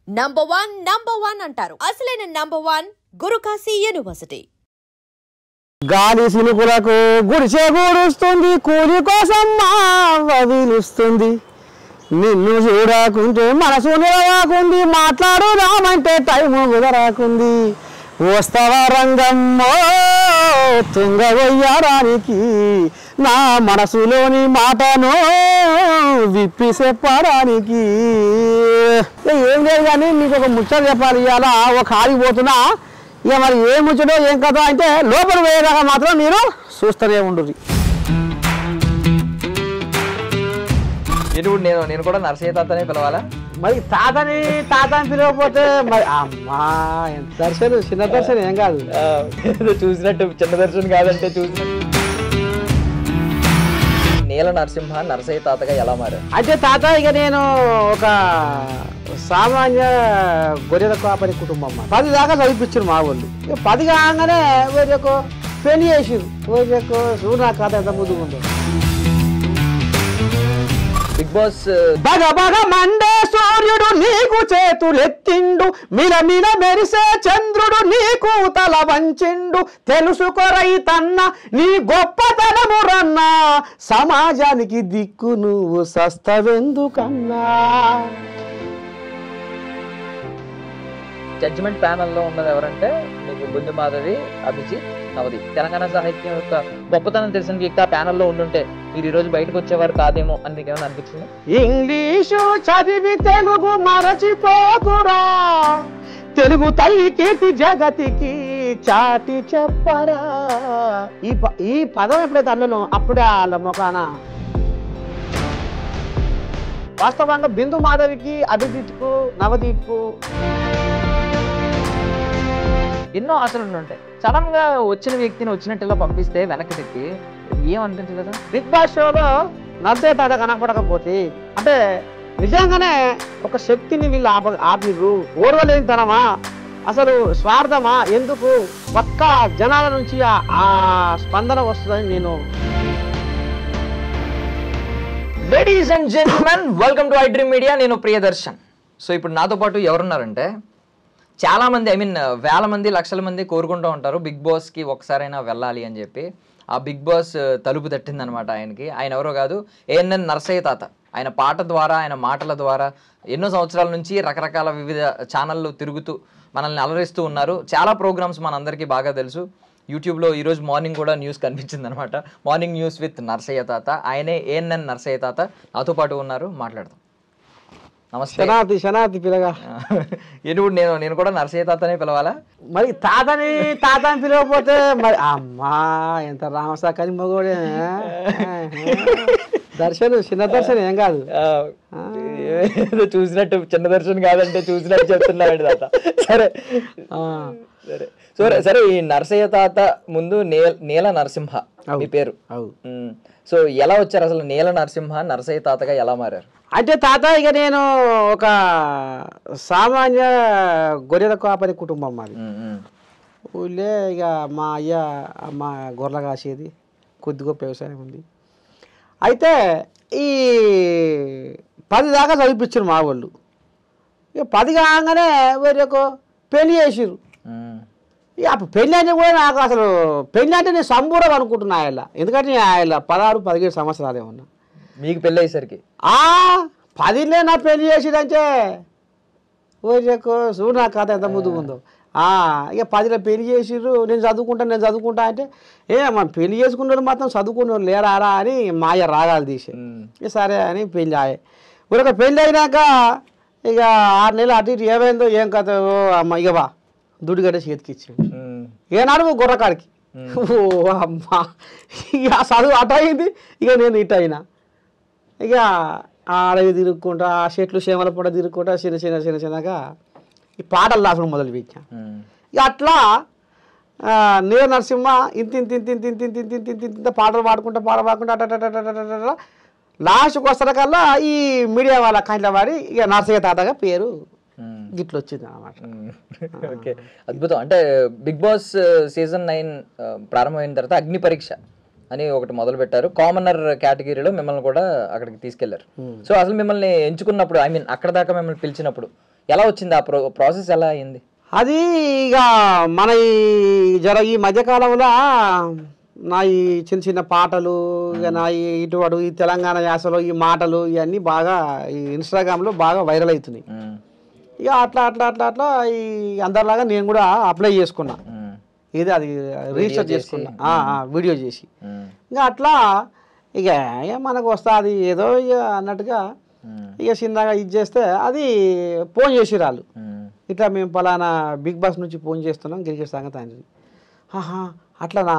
Number one అంటారు. అసలైన number one Guru Kashi university. గాలి సినుకులకు గుడిసే గూడుస్తుంది, కూలి కోసం వదిలుస్తుంది. నిన్ను చూడకుంటే మనసు నిలవాకుంది, మాట్లాడుదామంటే టైము కుదరాకుంది. వస్తావా రంగమ్మో తుంగవయ్యారానికి, నా మనసులోని మాటను విప్పి చెప్పడానికి. ఏం లేదు కానీ మీకు ఒక ముచ్చట చెప్పాలి. ఇవాళ ఒక ఆగిపోతున్నా, ఇక మరి ఏం ముచ్చటో ఏం కథ అంటే లోపల పోయేదాకా మాత్రం మీరు చూస్తూనే ఉండుర్రి. నేను కూడా నరసయ్య తాతనే పిలవాలా? మరి తాతని పిలవకపోతే మరి అమ్మా ఎంత దర్శనం, చిన్న దర్శనం ఏం కాదు. చూసినట్టు చిన్న దర్శనం కాదంటే చూసినట్టు. నీల నరసింహ నరసయ్య తాతగా ఎలా మారారు? అయితే తాత ఇక నేను ఒక సామాన్య గొర్రెల కాపరి కుటుంబం. 10 దాకా చదివిపించారు మా వాళ్ళు. ఇక 10 కాగానే వేరేకు పెళ్లి చేసిరు. వేరేకు చూడు నా కథ ఎంత ముందుకుందో. బిగ్ బాస్ బగ మండే సూర్యుడు నీకు చేతులెత్తిండు, మిలమిల మెరిసే చంద్రుడు నీకు తల వంచిండు. తెలుసుకో రైతన్న నీ గొప్పతనము రన్నా, సమాజానికి దిక్కు నువ్వు సస్తవెందుకన్నా. జడ్జిమెంట్ ప్యానల్లో ఉన్నది ఎవరంటే మీకు గుండు మాధవి, అభిజిత్, నవదీప్. తెలంగాణ సాహిత్యం యొక్క గొప్పతనం తెలిసిన వ్యక్తి ఆ ప్యానల్లో ఉండుంటే మీరు ఈ రోజు బయటకు వచ్చేవారు కాదేమో అని మీకు ఏమైనా అనిపించింది? ఇంగ్లీషు చదివి తెలుగు మరచిపోకురా, తెలుగు తల్లి కీర్తి జగతికి చాటి చెప్పరా. ఈ పదం ఎప్పుడైతే అన్నను అప్పుడే వాళ్ళ మొఖాన వాస్తవంగా బిందు మాధవికి, అభిజిత్కు, నవదీప్కు ఎన్నో ఆశలు ఉంటాయి. సడన్ గా వచ్చిన వ్యక్తిని వచ్చినట్టు ఇలా పంపిస్తే వెనక్కి తిప్పి ఏమనిపించలేదా? బిగ్ బాస్ షోలో నర్సయ్య తాత కనపడకపోతే అంటే నిజంగానే ఒక శక్తిని వీళ్ళు ఆపిర్రు. ఓర్వలేని తనమా, అసలు స్వార్థమా, ఎందుకు పక్క జనాల నుంచి ఆ స్పందన వస్తుందని నేను. Ladies and gentlemen, welcome to I Dream Media. నేను ప్రియదర్శన్. సో ఇప్పుడు నాతో పాటు ఎవరున్నారంటే చాలా మంది, వేల మంది, లక్షల మంది కోరుకుంటూ ఉంటారు బిగ్ బాస్కి ఒకసారైనా వెళ్ళాలి అని చెప్పి. ఆ బిగ్ బాస్ తలుపు తట్టిందనమాట ఆయనకి. ఆయన ఎవరో కాదు, ఏఎన్ఎన్ నరసయ్య తాత. ఆయన పాట ద్వారా, ఆయన మాటల ద్వారా ఎన్నో సంవత్సరాల నుంచి రకరకాల వివిధ ఛానళ్ళు తిరుగుతూ మనల్ని అలరిస్తూ ఉన్నారు. చాలా ప్రోగ్రామ్స్ మనందరికీ బాగా తెలుసు. యూట్యూబ్లో ఈరోజు మార్నింగ్ కూడా న్యూస్ కనిపించింది అనమాట, మార్నింగ్ న్యూస్ విత్ నరసయ్య తాత. ఆయనే ఏఎన్ఎన్ నరసయ్య తాత. నాతో పాటు ఉన్నారు, మాట్లాడదాం. నమస్తే. శనార్థి పిల్లగా. నేను కూడా నరసయ్య తాతనే పిలవాలా? మరి తాతని పిలవకపోతే మరి అమ్మా ఎంత రామసాకని మగోడే. దర్శనం చిన్న దర్శనం ఏం కాదు. చూసినట్టు చిన్న దర్శనం కాదంటే చూసినట్టు చెప్తున్నాడు తాత. సరే సరే సరే ఈ నరసయ్య తాత ముందు నీల నరసింహ మీ పేరు. సో ఎలా వచ్చారు అసలు? నీల నరసింహ నరసయ్య తాతగా ఎలా మారారు? అంటే తాత ఇక నేను ఒక సామాన్య గొర్రెల కాపరి కుటుంబం మాది. ఊళ్ళే ఇక మా అమ్మ గొర్రెలు కాసేది, కొద్ది గొప్ప వ్యవసాయం ఉంది. అయితే ఈ 10 దాకా చదివిపించారు మా వాళ్ళు. ఇక 10 కాగానే వేరేకు పెళ్లి చేసిర్రు. ఇక అప్పుడు పెళ్ళి అంటే కూడా నాకు అసలు పెళ్ళి అంటే నేను సంబూరం అనుకుంటున్నా ఆయన. ఎందుకంటే ఆయన 16-17 సంవత్సరాలు ఏమన్నా. మీకు పెళ్ళి అయ్యేసరికి 10 నా పెళ్లి చేసిరంటే ఓజకు చూడు నా కథ ఎంత ముందుకు ఉందో. ఇక 10లో పెళ్లి చేసిర్రు. నేను చదువుకుంటా అంటే మనం పెళ్లి చేసుకున్న మాత్రం చదువుకున్న లేరారా అని మాయ రాగాలు తీసే. ఇక సరే అని పెళ్ళి ఆయే. ఒక పెళ్ళి అయినాక ఇక 6 నెలలు అటు ఇటు ఏమైందో ఏం కథ అమ్మ ఇక బా దుడిగడ్డ చేతికి ఇచ్చాడు. ఏనాడు గుర్రకాడికి. ఓ అమ్మ ఇక చదువు అటు అయింది, ఇక నేను ఇటు అయినా. ఇక అడవి తిరుగుకుంటా, ఆ చెట్లు చేమల పూట తిరుగుకుంటా చిన్నగా ఈ పాటలు రాసడం మొదలు పెట్టాను. ఇక అట్లా నీల నరసింహ ఇంత పాటలు పాడుకుంటా అట్ట లాస్ట్కి వస్తారకల్లా ఈ మీడియా వాళ్ళ కంట్ల వాడి ఇక నరసయ్య తాతగా పేరు గిట్ల వచ్చింది అన్నమాట. ఓకే, అద్భుతం. అంటే బిగ్ బాస్ సీజన్ 9 ప్రారంభమైన తర్వాత అగ్ని పరీక్ష అని ఒకటి మొదలు పెట్టారు. కామనర్ కేటగిరీలో మిమ్మల్ని కూడా అక్కడికి తీసుకెళ్లారు. సో అసలు మిమ్మల్ని ఎంచుకున్నప్పుడు, అక్కడ దాకా మిమ్మల్ని పిలిచినప్పుడు ఎలా వచ్చింది ఆ ప్రాసెస్ ఎలా అయింది? అది ఇక మన ఈ మధ్యకాలంలో నా ఈ చిన్న చిన్న పాటలు ఇక నా ఇటువంటి ఈ తెలంగాణ యాసలో ఈ మాటలు ఇవన్నీ బాగా ఈ ఇన్స్టాగ్రామ్లో బాగా వైరల్ అవుతున్నాయి. ఇక అట్లా ఈ అందరిలాగా నేను కూడా అప్లై చేసుకున్నా, అది రిజిస్టర్ చేసుకున్నా వీడియో చేసి. ఇంకా అట్లా ఇక మనకు వస్తుంది ఏదో ఇక అన్నట్టుగా ఇక చిన్నగా ఇది చేస్తే అది ఫోన్ చేసిరు వాళ్ళు, ఇట్లా మేము పలానా బిగ్ బాస్ నుంచి ఫోన్ చేస్తున్నాం క్రికెట్ సంగతి అని. అట్లనా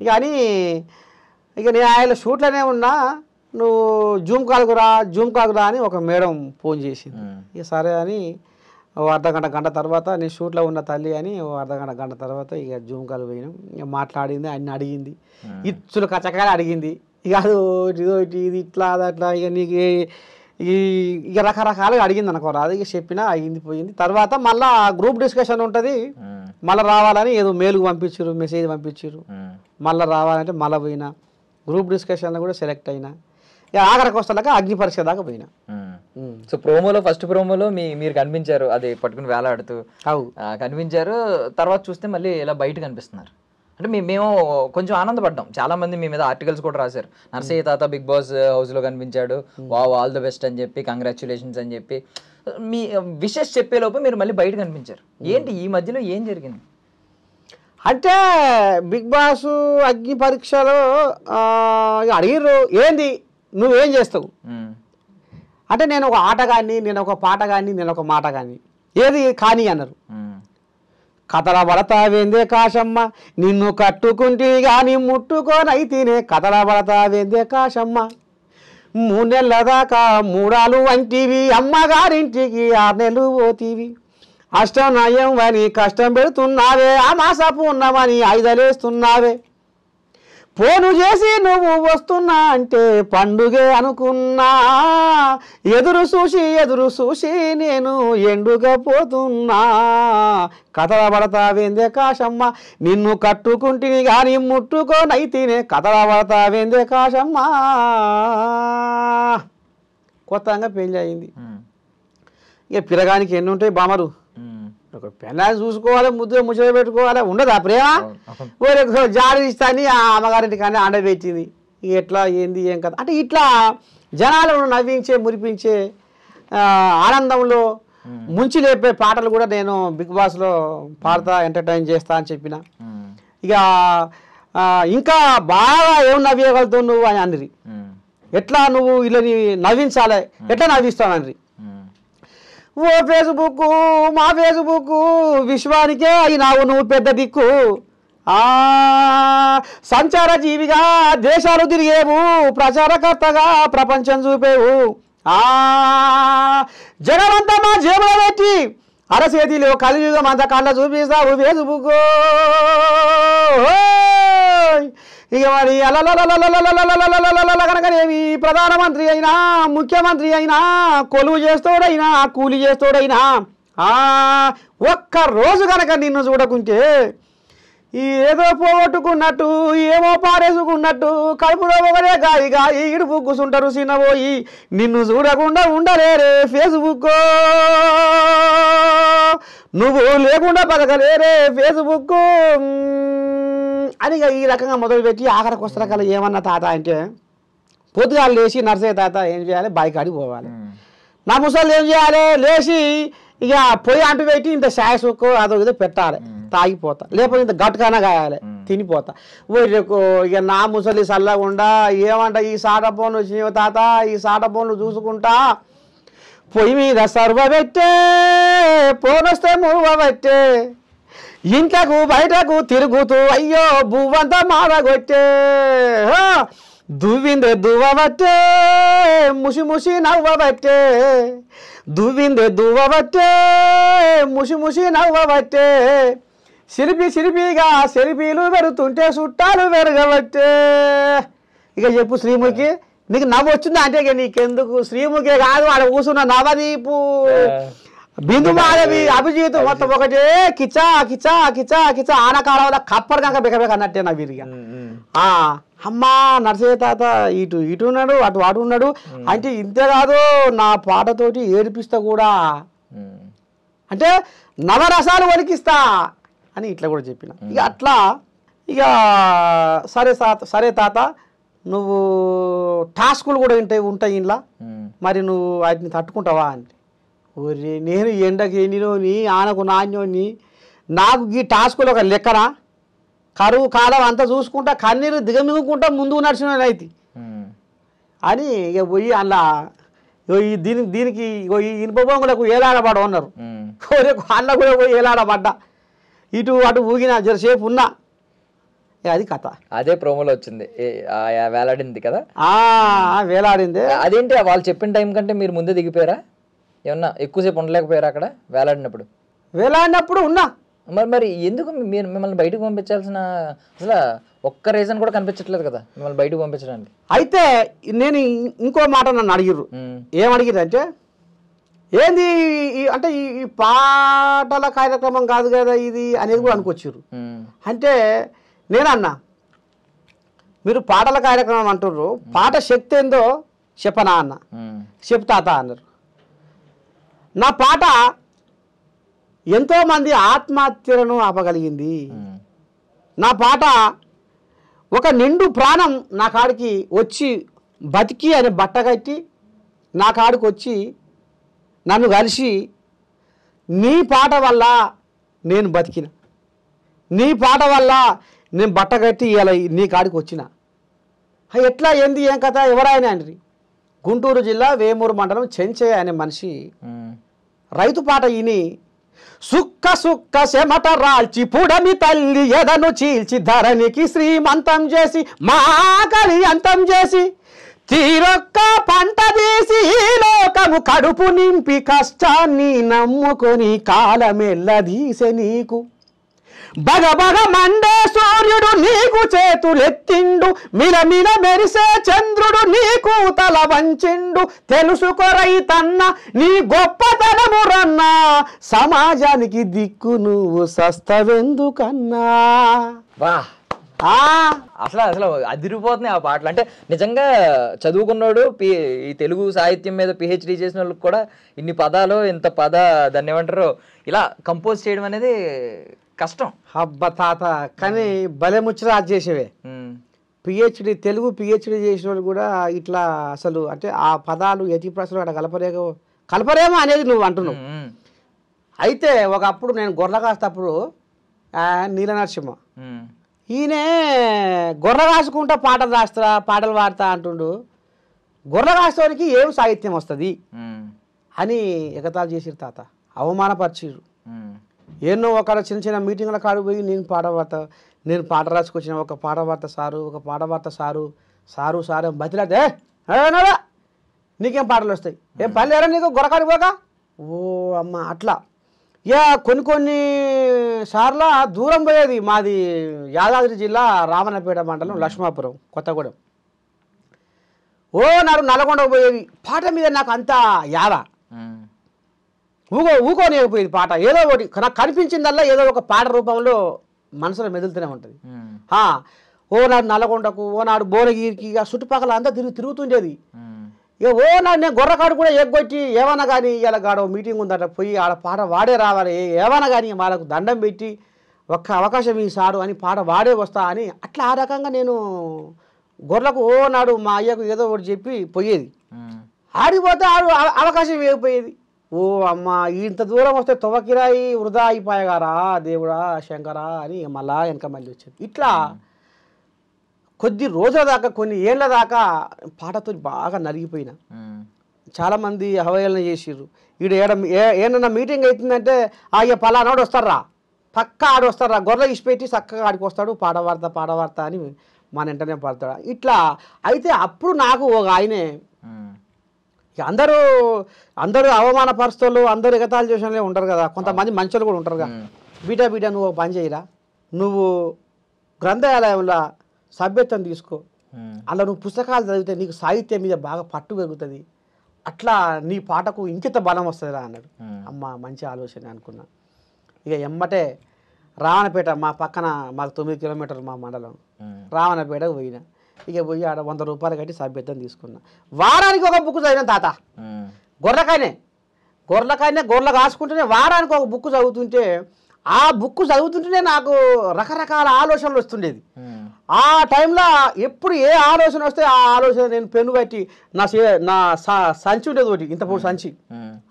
ఇక అని ఇక నేను ఆయన షూట్లోనే ఉన్నా, నువ్వు జూమ్ కాల్కు రా అని ఒక మేడం ఫోన్ చేసింది. ఇక సరే అని గంట తర్వాత నేను షూట్లో ఉన్న తల్లి అని గంట తర్వాత ఇక జూమ్ కాల్ పోయినాం. ఇక మాట్లాడింది, అన్ని అడిగింది, ఇచ్చులు కచ్చకాయలు అడిగింది. ఇక అది ఇది ఇట్లా అట్లా ఇక నీకు ఇక రకరకాలుగా అడిగింది అనుకోరా. అది ఇక చెప్పినా అయింది పోయింది. తర్వాత మళ్ళీ గ్రూప్ డిస్కషన్ ఉంటుంది, మళ్ళీ రావాలని ఏదో మెయిల్కి పంపించారు, మెసేజ్ పంపించారు, మళ్ళీ రావాలంటే మళ్ళీ పోయినా. గ్రూప్ డిస్కషన్లో కూడా సెలెక్ట్ అయినా. ఇక ఆఖరికి వస్తాక అగ్ని పరీక్ష దాకా పోయినా. సో ఫస్ట్ ప్రోమోలో మీరు కనిపించారు, అది పట్టుకుని వేలాడుతూ కనిపించారు. తర్వాత చూస్తే మళ్ళీ ఇలా బయట కనిపిస్తున్నారు. అంటే మేము కొంచెం ఆనందపడ్డాం. చాలా మంది మీ మీద ఆర్టికల్స్ కూడా రాశారు, నర్సయ్య తాత బిగ్ బాస్ హౌస్లో కనిపించాడు, వావ్ ఆల్ ద బెస్ట్ అని చెప్పి, కంగ్రాచులేషన్స్ అని చెప్పి మీ విషెస్ చెప్పేలోపు మీరు మళ్ళీ బయట కనిపించారు. ఏంటి ఈ మధ్యలో ఏం జరిగింది? అంటే బిగ్ బాస్ అగ్ని పరీక్షలో అడిగిర్రు, ఏంది నువ్వేం చేస్తావు అంటే, నేను ఒక ఆటగాన్ని, నేను ఒక పాటగాన్ని, నేను ఒక మాటగాన్ని, ఏది కానీ అన్నారు. కథల పడతావేందే కాశమ్మ, నిన్ను కట్టుకుంటే గాని ముట్టుకోనైతేనే కథల పడతావేందే కాశమ్మ, 3 నెలల దాకా మూడాలు వంటివి, అమ్మగారింటికి 6 నెలలు పోతీవి, అష్టం నయం అని కష్టం పెడుతున్నావే, ఆ మాసపు ఉన్నామని 5 వేస్తున్నావే, ఫోను చేసి నువ్వు వస్తున్నా అంటే పండుగే అనుకున్నా, ఎదురు చూసి నేను ఎండుగా పోతున్నా, కథల పడతావేందే కాశమ్మ, నిన్ను కట్టుకుంటిని కానీ ముట్టుకోనైతేనే కథల పడతావేందే కాశమ్మ. కొత్తగా పెళ్ళి అయింది. ఇక పిల్లగానికి ఎన్ని ఉంటాయి బామరు, ఒక పెళ్ళాన్ని చూసుకోవాలి, ముచ్చట పెట్టుకోవాలి, ఉండదు ఆ ప్రేమ. వేరే జాడి ఇస్తాని ఆ అమ్మగారింటి కానీ అండబెట్టింది. ఎట్లా ఏంది ఏం కదా అంటే ఇట్లా జనాలను నవ్వించే మురిపించే ఆనందంలో ముంచి లేపే పాటలు కూడా నేను బిగ్ బాస్లో పాడతా, ఎంటర్టైన్ చేస్తా అని చెప్పిన. ఇక ఇంకా బాగా ఏం నవ్వేయగలుగుతావు నువ్వు అని అన్నది. ఎట్లా నువ్వు వీళ్ళని నవ్వించాలి, ఎట్లా నవ్విస్తావు అన్నది. ఓ ఫేస్బుక్ మా ఫేస్బుక్ విశ్వానికే అయినావు నువ్వు పెద్ద దిక్కు, సంచార జీవిగా దేశాలు తిరిగేవు, ప్రచారకర్తగా ప్రపంచం చూపేవు, జగమంతా మా జేబులో పెట్టి అరచేతిలో కలియుగం అంత కళ్ళ చూపిస్తావు ఫేస్బుక్. ఇక మరి కనుకనేవి ప్రధానమంత్రి అయినా, ముఖ్యమంత్రి అయినా, కొలువు చేస్తోడైనా, కూలి చేస్తోడైనా, ఒక్క రోజు కనుక నిన్ను చూడకుంటే ఏదో పోగొట్టుకున్నట్టు, ఏమో పారేసుకున్నట్టు, కడుపులో ఒకరే గాయిగా ఇడుపు కూసుంటారు చిన్నబోయి, నిన్ను చూడకుండా ఉండలేరే ఫేస్బుక్, నువ్వు లేకుండా బతకలేరే ఫేస్బుక్ అని ఈ రకంగా మొదలుపెట్టి ఆఖరికి వస్త్రకాలు ఏమన్నా తాత అంటే, పొద్దుగాలు లేచి నర్సయ్య తాత ఏం చేయాలి, బాయికాడికి పోవాలి, నా ముసళ్ళు ఏం చేయాలి, లేచి ఇక పొయ్యి అంటు పెట్టి ఇంత సాయ సుక్కు అదో ఏదో పెట్టాలి, తాగిపోతా, లేకపోతే ఇంత గట్టుకైనా కాయాలి, తినిపోతా. ఇక నా ముసలి చల్లకుండా ఏమంట ఈ సాట పోను వచ్చిన తాత, ఈ సాట పోను చూసుకుంటా పొయ్యి మీద సర్వ పెట్టే, పోనొస్తే మూవ పెట్టే, ఇంట్లకు బయటకు తిరుగుతూ అయ్యో బువ్వంతా మాడగొట్టే, దువ్విందే దువ్వబట్టే, ముసి ముసి నవ్వబట్టే, దువ్విందే దువ్వబట్టే, ముసి ముసి నవ్వబట్టే, సిరిపిగా సెరిపీలు పెరుగుతుంటే చుట్టాలు పెరగబట్టే. ఇక చెప్పు శ్రీముఖి, నీకు నవ్వు వచ్చిందా అంటే ఇక నీకెందుకు, శ్రీముఖే కాదు ఆడ కూర్చున్న నవదీపు, బిందు మాధవి, అభిజిత్ మొత్తం ఒకటే కిచా కిచా కిచా కిచా ఆనకాల వల్ల కప్పర్ కనుక బెకబెక అన్నట్టే నా వీరిగా. అమ్మా నర్సయ్య తాత ఇటు ఉన్నాడు, అటు ఉన్నాడు అంటే ఇంతే కాదు, నా పాటతోటి ఏడిపిస్తా కూడా. అంటే నవరసాలు వణికిస్తా అని ఇట్లా కూడా చెప్పిన. ఇక అట్లా ఇక సరే తాత నువ్వు టాస్కులు కూడా ఉంటాయి ఇంట్లో, మరి నువ్వు వాటిని తట్టుకుంటావా అంటే, ఓరే నేను ఎండకి ఎండినోని ఆనకు నాణ్యోని, నాకు ఈ టాస్కులు ఒక లెక్కనా, కరువు కాలం అంతా చూసుకుంటా కన్నీరు దిగమిగుకుంటా ముందుకు నడిచిన అయితే అని ఇక పోయి అలా దీనికి ఈ ఇనుప బొంగులకు ఏలాడబడ ఉన్నారు. అన్న కూడా పోయి ఏలాడబడ్డా, ఇటు అటు ఊగిన జరసేపు ఉన్నా. అది కథ. అదే ప్రోమోలో వచ్చింది, వేలాడింది కదా. వేలాడింది. అదేంటి వాళ్ళు చెప్పిన టైం కంటే మీరు ముందే దిగిపోయారా? ఏమన్నా ఎక్కువసేపు ఉండలేకపోయారా అక్కడ వేలాడినప్పుడు? వేలాడినప్పుడు ఉన్నా. మరి ఎందుకు మీరు మిమ్మల్ని బయటకు పంపించాల్సిన అసలు ఒక్క రీజన్ కూడా కనిపించట్లేదు కదా మిమ్మల్ని బయటకు పంపించడానికి? అయితే నేను ఇంకో మాట నన్ను అడిగిర్రు. ఏమడిగిర్రు అంటే, ఏంది అంటే ఈ పాటల కార్యక్రమం కాదు కదా ఇది అనేది కూడా అనుకొచ్చిర్రు. అంటే నేనన్నా, మీరు పాటల కార్యక్రమం అంటుర్రు, పాట శక్తి ఏందో చెప్పనా అన్న. చెప్తాత అన్నారు. నా పాట ఎంతోమంది ఆత్మహత్యలను ఆపగలిగింది. నా పాట ఒక నిండు ప్రాణం నా కాడికి వచ్చి బతికి అని బట్టగట్టి నా కాడికి వచ్చి నన్ను కలిసి, నీ పాట వల్ల నేను బతికిన, నీ పాట వల్ల నేను బట్టగట్టి ఇలా నీ కాడికి వచ్చిన. ఎట్లా ఏంది ఏం కథ ఎవరాయన అండి? గుంటూరు జిల్లా వేమూరు మండలం చెంచయ్య అనే మనిషి రైతు పాట విని, సుక్క సుక్క శమట రాల్చి పుడమి తల్లి ఎదను చీల్చి ధరణికి శ్రీమంతం చేసి మాకలి అంతం చేసి తీరొక్క పంట తీసి ఈ లోకము కడుపు నింపి కష్టాన్ని నమ్ముకొని కాలమెల్లదీసె నీకు బగబగ మండే సూర్యుడు నీకు చేతులెత్తిండు, మిలమిల మెరిసే చంద్రుడు నీకు తల వంచిండు, తెలుసుకో రైతన్న నీ గొప్పతనము రన్నా, సమాజానికి దిక్కు నువ్వు సస్తవెందుకన్నా. వా అసలు అదిరిపోతున్నాయి ఆ పాటలు. అంటే నిజంగా చదువుకున్నాడు, ఈ తెలుగు సాహిత్యం మీద పిహెచ్డి చేసిన వాళ్ళకి కూడా ఇన్ని పదాలు ఇంత దాన్ని ఏమంటారు ఇలా కంపోజ్ చేయడం అనేది కష్టం. హబ్బ తాత, కానీ భలే ముచ్చట చేసేవే. పిహెచ్డి తెలుగు పిహెచ్డి చేసిన వాళ్ళు కూడా ఇట్లా అసలు అంటే ఆ పదాలు ఎతి ప్రశ్నలు అక్కడ కలపరేమో అనేది నువ్వు అంటున్నావు. అయితే ఒకప్పుడు నేను గొర్రె కాస్తప్పుడు నీల నరసింహ ఈయనే గొర్రె కాసుకుంటా పాటలు పాడతా అంటుండు. గొర్రె కాసేవానికి ఏం సాహిత్యం వస్తుంది అని ఎగతాలు చేసిరు తాత, అవమానపరిచిరు. ఎన్నో ఒక చిన్న చిన్న మీటింగ్ల కాడు పోయి నేను పాట రాసుకొచ్చిన, ఒక పాట పాడతా సారు బతిలాటే నీకేం పాటలు వస్తాయి, ఏం పని లేరా నీకు గొర్రకాడికి పోక. ఓ అమ్మ అట్లా ఇక కొన్ని సార్లు దూరం పోయేది. మాది యాదాద్రి జిల్లా రామన్నపేట మండలం లక్ష్మాపురం కొత్తగూడెం. నాడు నల్గొండకు పోయేది. పాట మీద నాకు అంత యాద, ఊకోనేకపోయేది పాట. ఏదో ఒకటి నాకు కనిపించిందల్లా ఏదో ఒక పాట రూపంలో మనసులో మెదులుతూనే ఉంటుంది. నాడు నల్గొండకు, నాడు భువనగిరికి, ఆ చుట్టుపక్కల అంతా తిరుగుతుండేది. ఇక నాడు నేను గొర్రకాడు కూడా ఎగ్గొట్టి ఏమన్నా కానీ ఇలా గాడో మీటింగ్ ఉందట పోయి ఆడ పాట వాడే రావాలి, ఏమన్నా కానీ వాళ్ళకు దండం పెట్టి ఒక్క అవకాశం ఈ సారు అని పాట వాడే వస్తా అని అట్లా ఆ రకంగా నేను గొర్రెలకు నాడు మా అయ్యకు ఏదో ఒకటి చెప్పి పోయేది. ఆడిపోతే అవకాశం వేయకపోయేది. అమ్మ ఇంత దూరం వస్తే తువకిరాయి వృధా అయిపోయాగారా దేవుడా శంకరా అని మళ్ళా వెనక మళ్ళీ వచ్చేది. ఇట్లా కొద్ది రోజుల దాకా, కొన్ని ఏళ్ళ దాకా పాటతో బాగా నలిగిపోయినా. చాలామంది అవహేళన చేసిర్రు. ఏడన్నా మీటింగ్ అవుతుందంటే అయ్యా పలానాడు వస్తారా, పక్క ఆడు వస్తారా, గొర్రె ఇసిపెట్టి చక్కగా ఆడికి వస్తాడు, పాడవార్త అని మన వెంటనే పాడతాడు. ఇట్లా అయితే అప్పుడు నాకు ఒక ఆయనే, అందరూ అవమానపరుస్తూ అందరూ ఎగతాళి చేసిన ఉంటారు కదా, కొంతమంది మంచులు కూడా ఉంటారు కదా. బీటా నువ్వు ఒక పని చేయరా, నువ్వు గ్రంథాలయంలో సభ్యత్వం తీసుకో, అలా నువ్వు పుస్తకాలు చదివితే నీకు సాహిత్యం మీద బాగా పట్టు పెరుగుతుంది, అట్లా నీ పాటకు ఇంకింత బలం వస్తుందిరా అన్నాడు. అమ్మ మంచి ఆలోచన అనుకున్నా. ఇక ఎమ్మటే రావణపేట మా పక్కన, మాకు 9 కిలోమీటర్లు మా మండలం, రావణపేటకు పోయినా. ఇక పోయి ఆడ 100 రూపాయలు కట్టి సభ్యత్వం తీసుకున్నా. వారానికి ఒక బుక్ చదివిన తాత. గొర్రెలు కాసుకుంటేనే వారానికి ఒక బుక్ చదువుతుంటే ఆ బుక్ చదువుతుంటేనే నాకు రకరకాల ఆలోచనలు వస్తుండేది. ఆ టైంలో ఎప్పుడు ఏ ఆలోచన వస్తే ఆ ఆలోచన నేను పెన్ను బట్టి నా సంచి ఉండేది ఒకటి, ఇంత పొడి సంచి.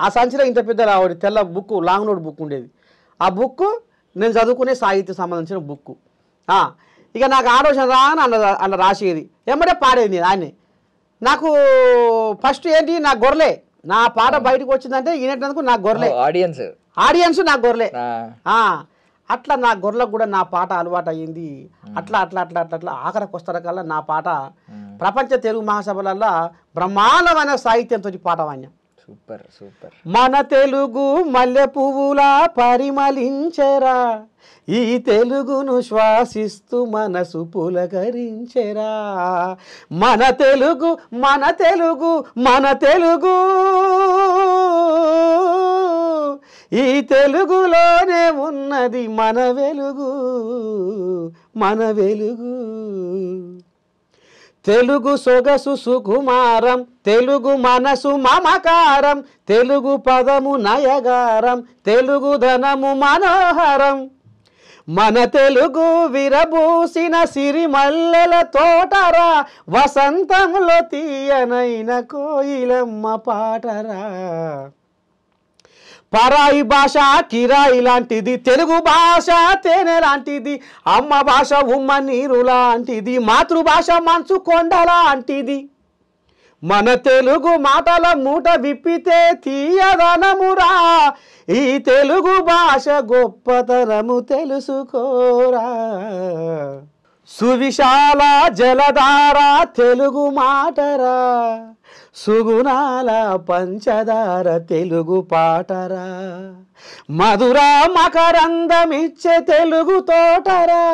ఆ సంచిలో ఇంత పెద్ద ఒకటి తెల్ల బుక్, లాంగ్ నోట్ బుక్ ఉండేది. ఆ బుక్ నేను చదువుకునే సాహిత్యం సంబంధించిన బుక్. ఇక నాకు ఆలోచన రాని అలా రాసేది, ఎమ్మడే పాడేది నేను ఆయన్ని. నాకు ఫస్ట్ ఏంటి, నా గొర్రెలే. నా పాట బయటకు వచ్చిందంటే వినేటందుకు నా గొర్రెలే, ఆడియన్స్ నా గొర్రెలే. అట్లా నా గొర్రెలకు కూడా నా పాట అలవాటు అయ్యింది. అట్లా అట్లా అట్లా అట్లా అట్లా ఆఖరికి వస్తారకల్లా నా పాట ప్రపంచ తెలుగు మహాసభలల్లో బ్రహ్మాండమైన సాహిత్యంతో పాట వాణ్యం. Super super. మన తెలుగు మల్లె పువ్వులా పరిమళించెరా, ఈ తెలుగును శ్వాసిస్తూ మనసు పులకరించెరా. మన తెలుగు మన తెలుగు మన తెలుగు, ఈ తెలుగులోనే ఉన్నది మన వెలుగు, మన వెలుగు. తెలుగు సొగసు సుకుమారం, తెలుగు మనసు మమకారం, తెలుగు పదము నయగారం, తెలుగు ధనము మనోహరం. మన తెలుగు విరబూసిన సిరిమల్లెల తోటరా, వసంతంలో తీయనైన కోయిలమ్మ పాటరా. పరాయి భాష కిరాయి లాంటిది, తెలుగు భాష తేనె లాంటిది, అమ్మ భాష ఉమ్మ నీరు లాంటిది, మాతృభాష మంచు కొండ లాంటిది. మన తెలుగు మాటల మూట విప్పితే తీయదనమురా, ఈ తెలుగు భాష గొప్పతనము తెలుసుకోరా. సువిశాల జలధార తెలుగు మాటరా, సుగుణాల పంచదార తెలుగు పాటరా, మధుర మకరందమిచ్చే తెలుగు తోటరా,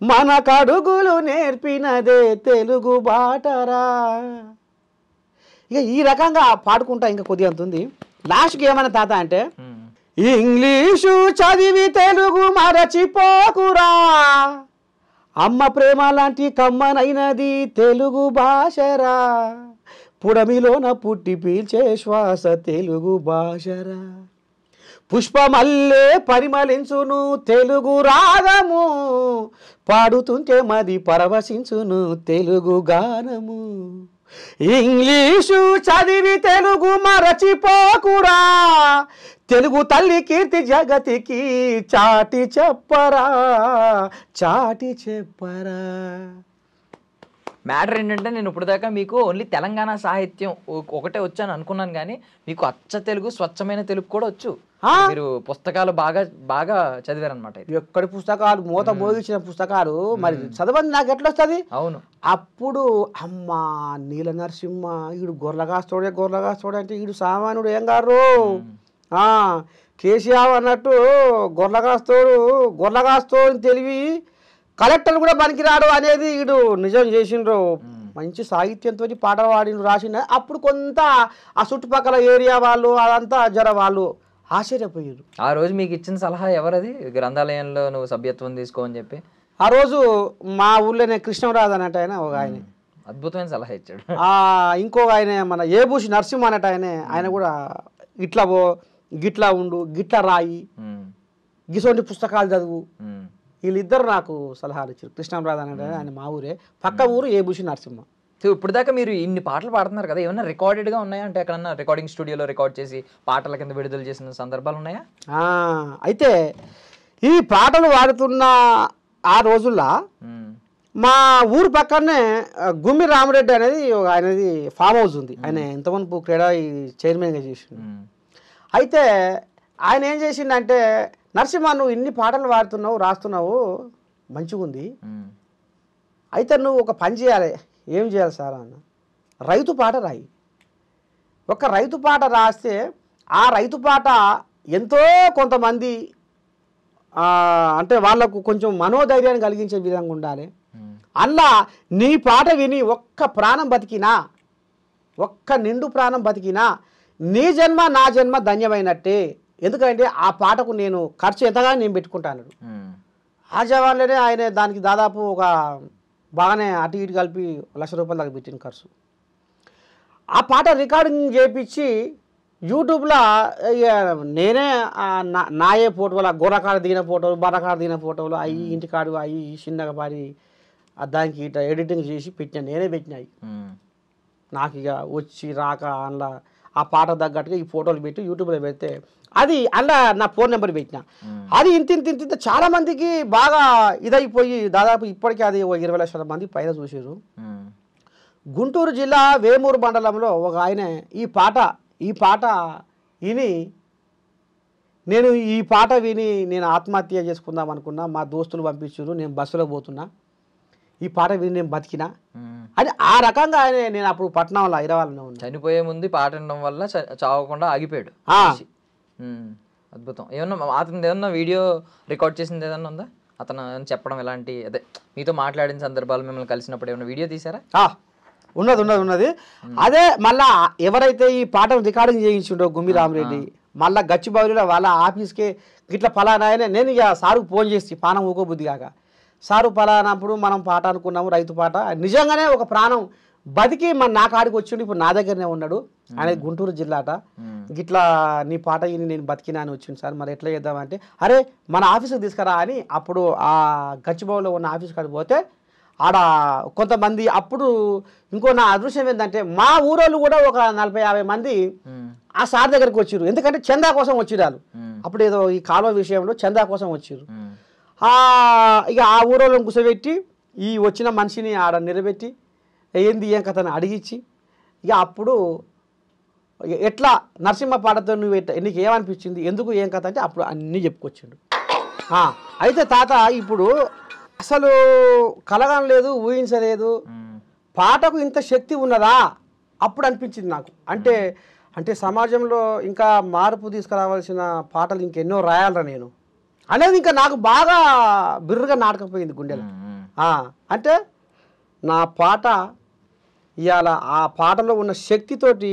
మన కడుగులు నేర్పినదే తెలుగు బాటరా. ఇక ఈ రకంగా పాడుకుంటా ఇంకా కొద్దిగా అంత ఉంది. లాస్ట్కి ఏమైనా తాత అంటే, ఇంగ్లీషు చదివి తెలుగు మరచిపోకురా, అమ్మ ప్రేమ లాంటి కమ్మనైనది తెలుగు భాషరా, పుడమిలోన పుట్టి పీల్చే శ్వాస తెలుగు భాషరా, పుష్పమల్లే పరిమళించును తెలుగు రాగము, పాడుతుంటే మది పరవశించును తెలుగు గానము. ఇంగ్లీషు చదివి తెలుగు మరచిపోకురా, తెలుగు తల్లి కీర్తి జగతికి చాటి చెప్పరా, చాటి చెప్పరా. మ్యాటర్ ఏంటంటే, నేను ఇప్పుడు దాకా మీకు ఓన్లీ తెలంగాణ సాహిత్యం ఒకటే వచ్చాను అనుకున్నాను, కానీ మీకు అచ్చ తెలుగు స్వచ్ఛమైన తెలుగు కూడా వచ్చు. మీరు పుస్తకాలు బాగా బాగా చదివారనమాట. ఎక్కడి పుస్తకాలు, మూత మోగించిన పుస్తకాలు మరి చదవండి నాకు ఎట్లా వస్తుంది. అవును. అప్పుడు అమ్మ నీల నరసింహ ఈడు గొర్రెగాస్తోడే అంటే ఈడు సామాన్యుడు ఏం గారు. కేసీఆర్ అన్నట్టు గొర్రెగాస్తోడు తెలివి కలెక్టర్ కూడా పనికిరాడు అనేది ఈడు నిజం చేసిండ్రు. మంచి సాహిత్యంతో పాటలు పాడిండ్రు, రాసిండు. అప్పుడు కొంత ఆ చుట్టుపక్కల ఏరియా వాళ్ళు అదంతా జర వాళ్ళు ఆశ్చర్యపోయారు. ఆ రోజు మీకు ఇచ్చిన సలహా ఎవరది, గ్రంథాలయంలో నువ్వు సభ్యత్వం తీసుకో అని చెప్పి? ఆ రోజు మా ఊళ్ళోనే కృష్ణరాజు అన్నట్టు ఆయన ఒక ఆయన అద్భుతమైన సలహా ఇచ్చాడు. ఇంకొక ఆయన మన ఏబూసి నరసింహ అన్నట్టు ఆయన కూడా ఇట్లా పో, గిట్లా ఉండు, గిట్లా రాయి, గిసోంటి పుస్తకాలు చదువు, వీళ్ళిద్దరు నాకు సలహాలు ఇచ్చారు. కృష్ణరాజు అన్నట్టు ఆయన మా ఊరే, పక్క ఊరు ఏబూసి నరసింహ. ఇప్పుడు దాకా మీరు ఇన్ని పాటలు పాడుతున్నారు కదా, ఏమన్నా రికార్డెడ్గా ఉన్నాయా? అంటే ఎక్కడన్నా రికార్డింగ్ స్టూడియోలో రికార్డ్ చేసి పాటల కింద విడుదల చేసిన సందర్భాలు ఉన్నాయా? అయితే ఈ పాటలు పాడుతున్న ఆ రోజుల్లో మా ఊరు పక్కనే గుమ్మి రామరెడ్డి అనేది ఆయనది ఫామ్ హౌస్ ఉంది. ఆయన ఇంతమంది క్రీడా చైర్మన్గా చేసిండు. అయితే ఆయన ఏం చేసిండంటే, నరసింహ నువ్వు ఇన్ని పాటలు పాడుతున్నావు, రాస్తున్నావు, మంచిగా ఉంది, అయితే నువ్వు ఒక పని చేయాలి. ఏం చేయాలి సార్ అన్న, రైతు పాట రాయి. ఒక రైతు పాట రాస్తే ఆ రైతు పాట ఎంతో కొంతమంది అంటే వాళ్ళకు కొంచెం మనోధైర్యాన్ని కలిగించే విధంగా ఉండాలి. అలా నీ పాట విని ఒక్క ప్రాణం బతికినా, ఒక్క నిండు ప్రాణం బతికినా నీ జన్మ నా జన్మ ధన్యమైనట్టే. ఎందుకంటే ఆ పాటకు నేను ఖర్చు ఎంతగా నేను పెట్టుకుంటాను. ఆ జవాన్లోనే ఆయన దానికి దాదాపు ఒక బాగానే అటు ఇటు కలిపి ₹1,00,000 దాకా పెట్టిన ఖర్చు. ఆ పాట రికార్డింగ్ చేయించి యూట్యూబ్లో ఇక నేనే నాయే ఫోటోలు గొర్రకాడ దిగిన ఫోటోలు బర్రకాడ దిగిన ఫోటోలు అవి ఇంటికాడు అవి చిన్నగా పారి దానికి ఇట్లా ఎడిటింగ్ చేసి పెట్టినా నేనే పెట్టినాయి నాకు ఇక వచ్చి రాక అందులో ఆ పాట తగ్గట్టుగా ఈ ఫోటోలు పెట్టి యూట్యూబ్లో పెడితే అది అందులో నా ఫోన్ నెంబర్ పెట్టిన అది ఇంత చాలా మందికి బాగా ఇదైపోయి దాదాపు ఇప్పటికీ అది 20 లక్షల మంది పైన చూసారు. గుంటూరు జిల్లా వేమూరు మండలంలో ఒక ఆయన ఈ పాట విని నేను ఆత్మహత్య చేసుకుందాం అనుకున్నా. మా దోస్తులు పంపించారు, నేను బస్సులో పోతున్నా, ఈ పాట విని నేను బతికినా అని ఆ రకంగా ఆయన నేను అప్పుడు పట్నంలో హైదరాబాద్లో ఉన్నా. చనిపోయే ముందు పాట వినడం వల్ల చావకుండా ఆగిపోయాడు. అద్భుతం. ఏమన్నా అతను ఏమన్నా వీడియో రికార్డ్ చేసింది ఏదన్నా ఉందా? అతను చెప్పడం ఎలాంటి అదే మీతో మాట్లాడిన సందర్భాలు మిమ్మల్ని కలిసినప్పుడు ఏమైనా వీడియో తీసారా? ఉన్నది. అదే మళ్ళా ఎవరైతే ఈ పాటను రికార్డింగ్ చేయించుండో గుమ్మి రామరెడ్డి మళ్ళీ గచ్చిబౌలిలో వాళ్ళ ఆఫీస్కే ఇట్లా ఫలానా నేను ఇక సారుకు ఫోన్ చేసి పానం ఊకోబుద్ధి కాక, సారు ఫలానప్పుడు మనం పాట అనుకున్నాము రైతు పాట, నిజంగానే ఒక ప్రాణం బతికి నా కాడికి వచ్చిండు, ఇప్పుడు నా దగ్గరనే ఉన్నాడు. ఆయన గుంటూరు జిల్లాట. గిట్లా నీ పాట విని నేను బతికినా అని వచ్చింది సార్, మరి ఎట్లా చేద్దామంటే అరే మన ఆఫీస్కి తీసుకురా అని అప్పుడు ఆ గచ్చిబౌలిలో ఉన్న ఆఫీస్ కాడికి పోతే ఆడ కొంతమంది అప్పుడు ఇంకో నా అదృశ్యం ఏంటంటే మా ఊరోళ్ళు కూడా ఒక 40-50 మంది ఆ సార్ దగ్గరికి వచ్చారు. ఎందుకంటే చందా కోసం వచ్చిరు వాళ్ళు. అప్పుడు ఏదో ఈ కాలువ విషయంలో చందా కోసం వచ్చారు. ఇక ఆ ఊరోళ్ళని కూర్చోబెట్టి ఈ వచ్చిన మనిషిని ఆడ నిలబెట్టి ఏంది ఏం కథ అని అడిగించి ఇక అప్పుడు ఎట్లా నరసింహ పాటతో నువ్వు నీకు ఏమనిపించింది, ఎందుకు ఏం కథ అంటే అప్పుడు అన్నీ చెప్పుకొచ్చిండు. అయితే తాత ఇప్పుడు అసలు కలగం లేదు, ఊహించలేదు, పాటకు ఇంత శక్తి ఉన్నదా అప్పుడు అనిపించింది నాకు. అంటే సమాజంలో ఇంకా మార్పు తీసుకురావాల్సిన పాటలు ఇంకెన్నో రాయాలరా నేను అనేది ఇంకా నాకు బాగా బిర్రుగా నాటకపోయింది గుండెలో. అంటే నా పాట ఇవాళ ఆ పాటలో ఉన్న శక్తితోటి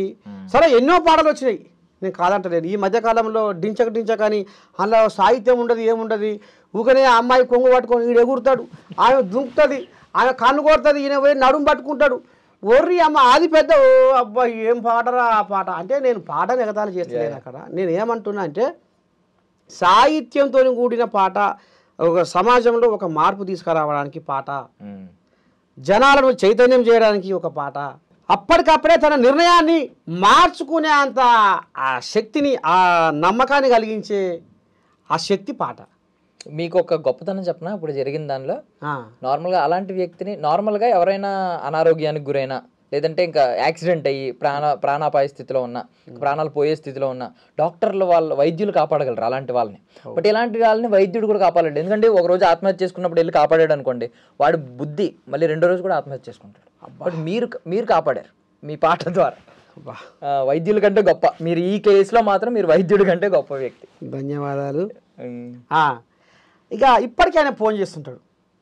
సరే ఎన్నో పాటలు వచ్చినాయి, నేను కాదంటలేను. ఈ మధ్యకాలంలో డించక అని అందులో సాహిత్యం ఉండదు, ఏముండదు. ఊకనే అమ్మాయి కొంగు పట్టుకొని ఈడు ఎగురుతాడు, ఆమె దుంకుతుంది, ఆమె కన్ను కొడుతుంది, ఈయన పోయి నడుము పట్టుకుంటాడు. ఒర్రి అమ్మ అది పెద్ద అబ్బాయి ఏం పాటరా ఆ పాట అంటే నేను పాటను ఎగతాళి చేస్తలేను. అక్కడ నేను ఏమంటున్నా అంటే సాహిత్యంతో కూడిన పాట, ఒక సమాజంలో ఒక మార్పు తీసుకురావడానికి పాట, జనాలను చైతన్యం చేయడానికి ఒక పాట, అప్పటికప్పుడే తన నిర్ణయాన్ని మార్చుకునే అంత ఆ శక్తిని ఆ నమ్మకాన్ని కలిగించే ఆ శక్తి పాట. మీకు ఒక గొప్పతనం చెప్పనా ఇప్పుడు జరిగిన దానిలో? నార్మల్గా అలాంటి వ్యక్తిని నార్మల్గా ఎవరైనా అనారోగ్యానికి గురైనా లేదంటే ఇంకా యాక్సిడెంట్ అయ్యి ప్రాణాపాయ స్థితిలో ఉన్న, ప్రాణాలు పోయే స్థితిలో ఉన్న డాక్టర్లు వైద్యులు కాపాడగలరు అలాంటి వాళ్ళని. బట్ ఇలాంటి వాళ్ళని వైద్యుడు కూడా కాపాడలేడు. ఎందుకంటే ఒక రోజు ఆత్మహత్య చేసుకున్నప్పుడు వెళ్ళి కాపాడాడు అనుకోండి, వాడు బుద్ధి మళ్ళీ 2వ రోజు కూడా ఆత్మహత్య చేసుకుంటాడు. బట్ మీరు కాపాడారు మీ పాట ద్వారా. వైద్యుల కంటే గొప్ప మీరు, ఈ కేసులో మాత్రం మీరు వైద్యుడి కంటే గొప్ప వ్యక్తి. ధన్యవాదాలు. ఇక ఇప్పటికీ ఆయన ఫోన్ చేస్తుంటాడు,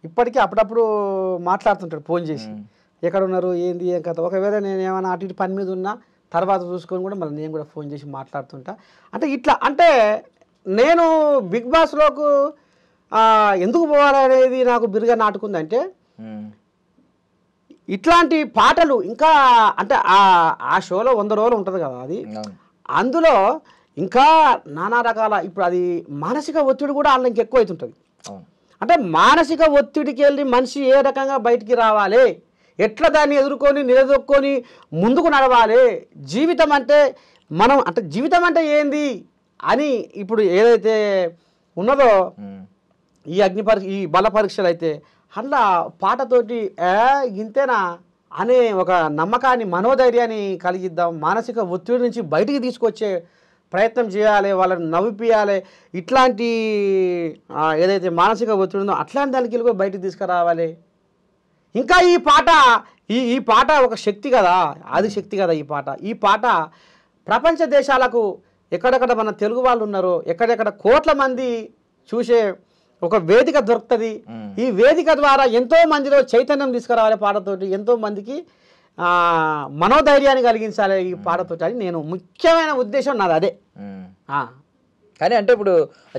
ఇప్పటికీ అప్పుడప్పుడు మాట్లాడుతుంటాడు ఫోన్ చేసి, ఎక్కడ ఉన్నారు ఏంది ఏం కథ. ఒకవేళ నేను ఏమైనా అటు ఇటు పని మీద ఉన్నా తర్వాత చూసుకొని కూడా మళ్ళీ నేను కూడా ఫోన్ చేసి మాట్లాడుతుంటా. అంటే ఇట్లా అంటే నేను బిగ్ బాస్లోకి ఎందుకు పోవాలనేది నాకు బిరుగా నాటుకుందంటే ఇట్లాంటి పాటలు ఇంకా అంటే ఆ షోలో 100 రోజులు ఉంటుంది కదా అది, అందులో ఇంకా నానా రకాల ఇప్పుడు అది మానసిక ఒత్తిడి కూడా వాళ్ళకి ఇంకెక్కువ అవుతుంటుంది. అంటే మానసిక ఒత్తిడికి వెళ్ళి మనిషి ఏ రకంగా బయటికి రావాలి, ఎట్లా దాన్ని ఎదుర్కొని నిలదొక్కొని ముందుకు నడవాలి, జీవితం అంటే మనం అంటే జీవితం అంటే ఏంది అని ఇప్పుడు ఏదైతే ఉన్నదో ఈ బల పరీక్షలు అయితే అట్లా పాటతోటి ఇంతేనా అనే ఒక నమ్మకాన్ని మనోధైర్యాన్ని కలిగిద్దాం, మానసిక ఒత్తిడి నుంచి బయటికి తీసుకొచ్చే ప్రయత్నం చేయాలి, వాళ్ళని నవ్విపియాలి. ఇట్లాంటి ఏదైతే మానసిక ఒత్తిడి ఉందో అట్లాంటి దానికి కూడా బయటికి తీసుకురావాలి. ఇంకా ఈ పాట ఒక శక్తి కదా, అది శక్తి కదా ఈ పాట ప్రపంచ దేశాలకు ఎక్కడెక్కడ మన తెలుగు వాళ్ళు ఉన్నారో ఎక్కడెక్కడ కోట్ల మంది చూసే ఒక వేదిక దొరుకుతుంది. ఈ వేదిక ద్వారా ఎంతో మందిలో చైతన్యం తీసుకురావాలి, పాటతోటి ఎంతో మందికి మనోధైర్యాన్ని కలిగించాలి ఈ పాటతోటి అని నేను ముఖ్యమైన ఉద్దేశం నాది అదే. కానీ అంటే ఇప్పుడు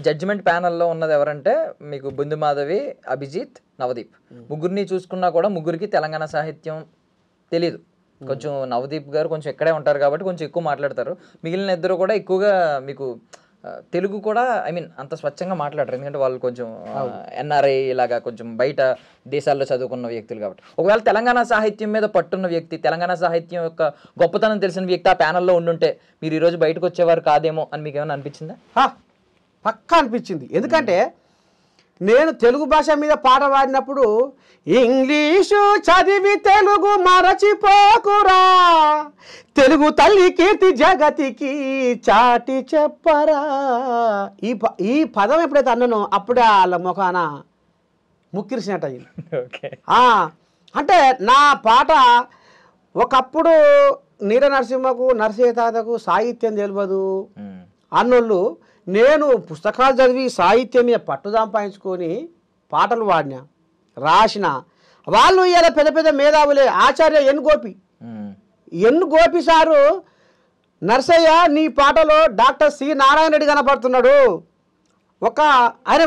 జడ్జిమెంట్ ప్యానల్లో ఉన్నది ఎవరంటే మీకు బుందు మాధవి, అభిజిత్, నవదీప్, ముగ్గురిని చూసుకున్నా కూడా ముగ్గురికి తెలంగాణ సాహిత్యం తెలీదు. కొంచెం నవదీప్ గారు కొంచెం ఇక్కడే ఉంటారు కాబట్టి కొంచెం ఎక్కువ మాట్లాడతారు. మిగిలిన ఇద్దరు కూడా ఎక్కువగా మీకు తెలుగు కూడా ఐ మీన్ అంత స్వచ్ఛంగా మాట్లాడరు, ఎందుకంటే వాళ్ళు కొంచెం ఎన్ఆర్ఐ ఇలాగా కొంచెం బయట దేశాల్లో చదువుకున్న వ్యక్తులు కాబట్టి. ఒకవేళ తెలంగాణ సాహిత్యం మీద పట్టున్న వ్యక్తి, తెలంగాణ సాహిత్యం యొక్క గొప్పతనం తెలిసిన వ్యక్తి ఆ ప్యానల్లో ఉండుంటే మీరు ఈరోజు బయటకు వచ్చేవారు కాదేమో అని మీకు ఏమైనా అనిపించిందా? పక్కా అనిపించింది. ఎందుకంటే నేను తెలుగు భాష మీద పాట పాడినప్పుడు ఇంగ్లీషు చదివి తెలుగు మరచిపోకురా, తెలుగు తల్లి కీర్తి జగతికి చాటి చెప్పరా, ఈ పదం ఎప్పుడైతే అన్నానో అప్పుడే వాళ్ళ ముఖాన ముక్కిరిసినట్టు అయింది. అంటే నా పాట ఒకప్పుడు నీల నరసింహకు, నరసింహ తాతకు సాహిత్యం తెలియదు అన్నోళ్ళు నేను పుస్తకాలు చదివి సాహిత్యం మీద పట్టు సంపాదించుకొని పాటలు పాడినా, రాసిన వాళ్ళు ఇలా పెద్ద పెద్ద మేధావులే. ఆచార్య ఎన్ గోపి సారు, నర్సయ్య నీ పాటలో డాక్టర్ సి నారాయణ రెడ్డి కనపడుతున్నాడు. ఆయన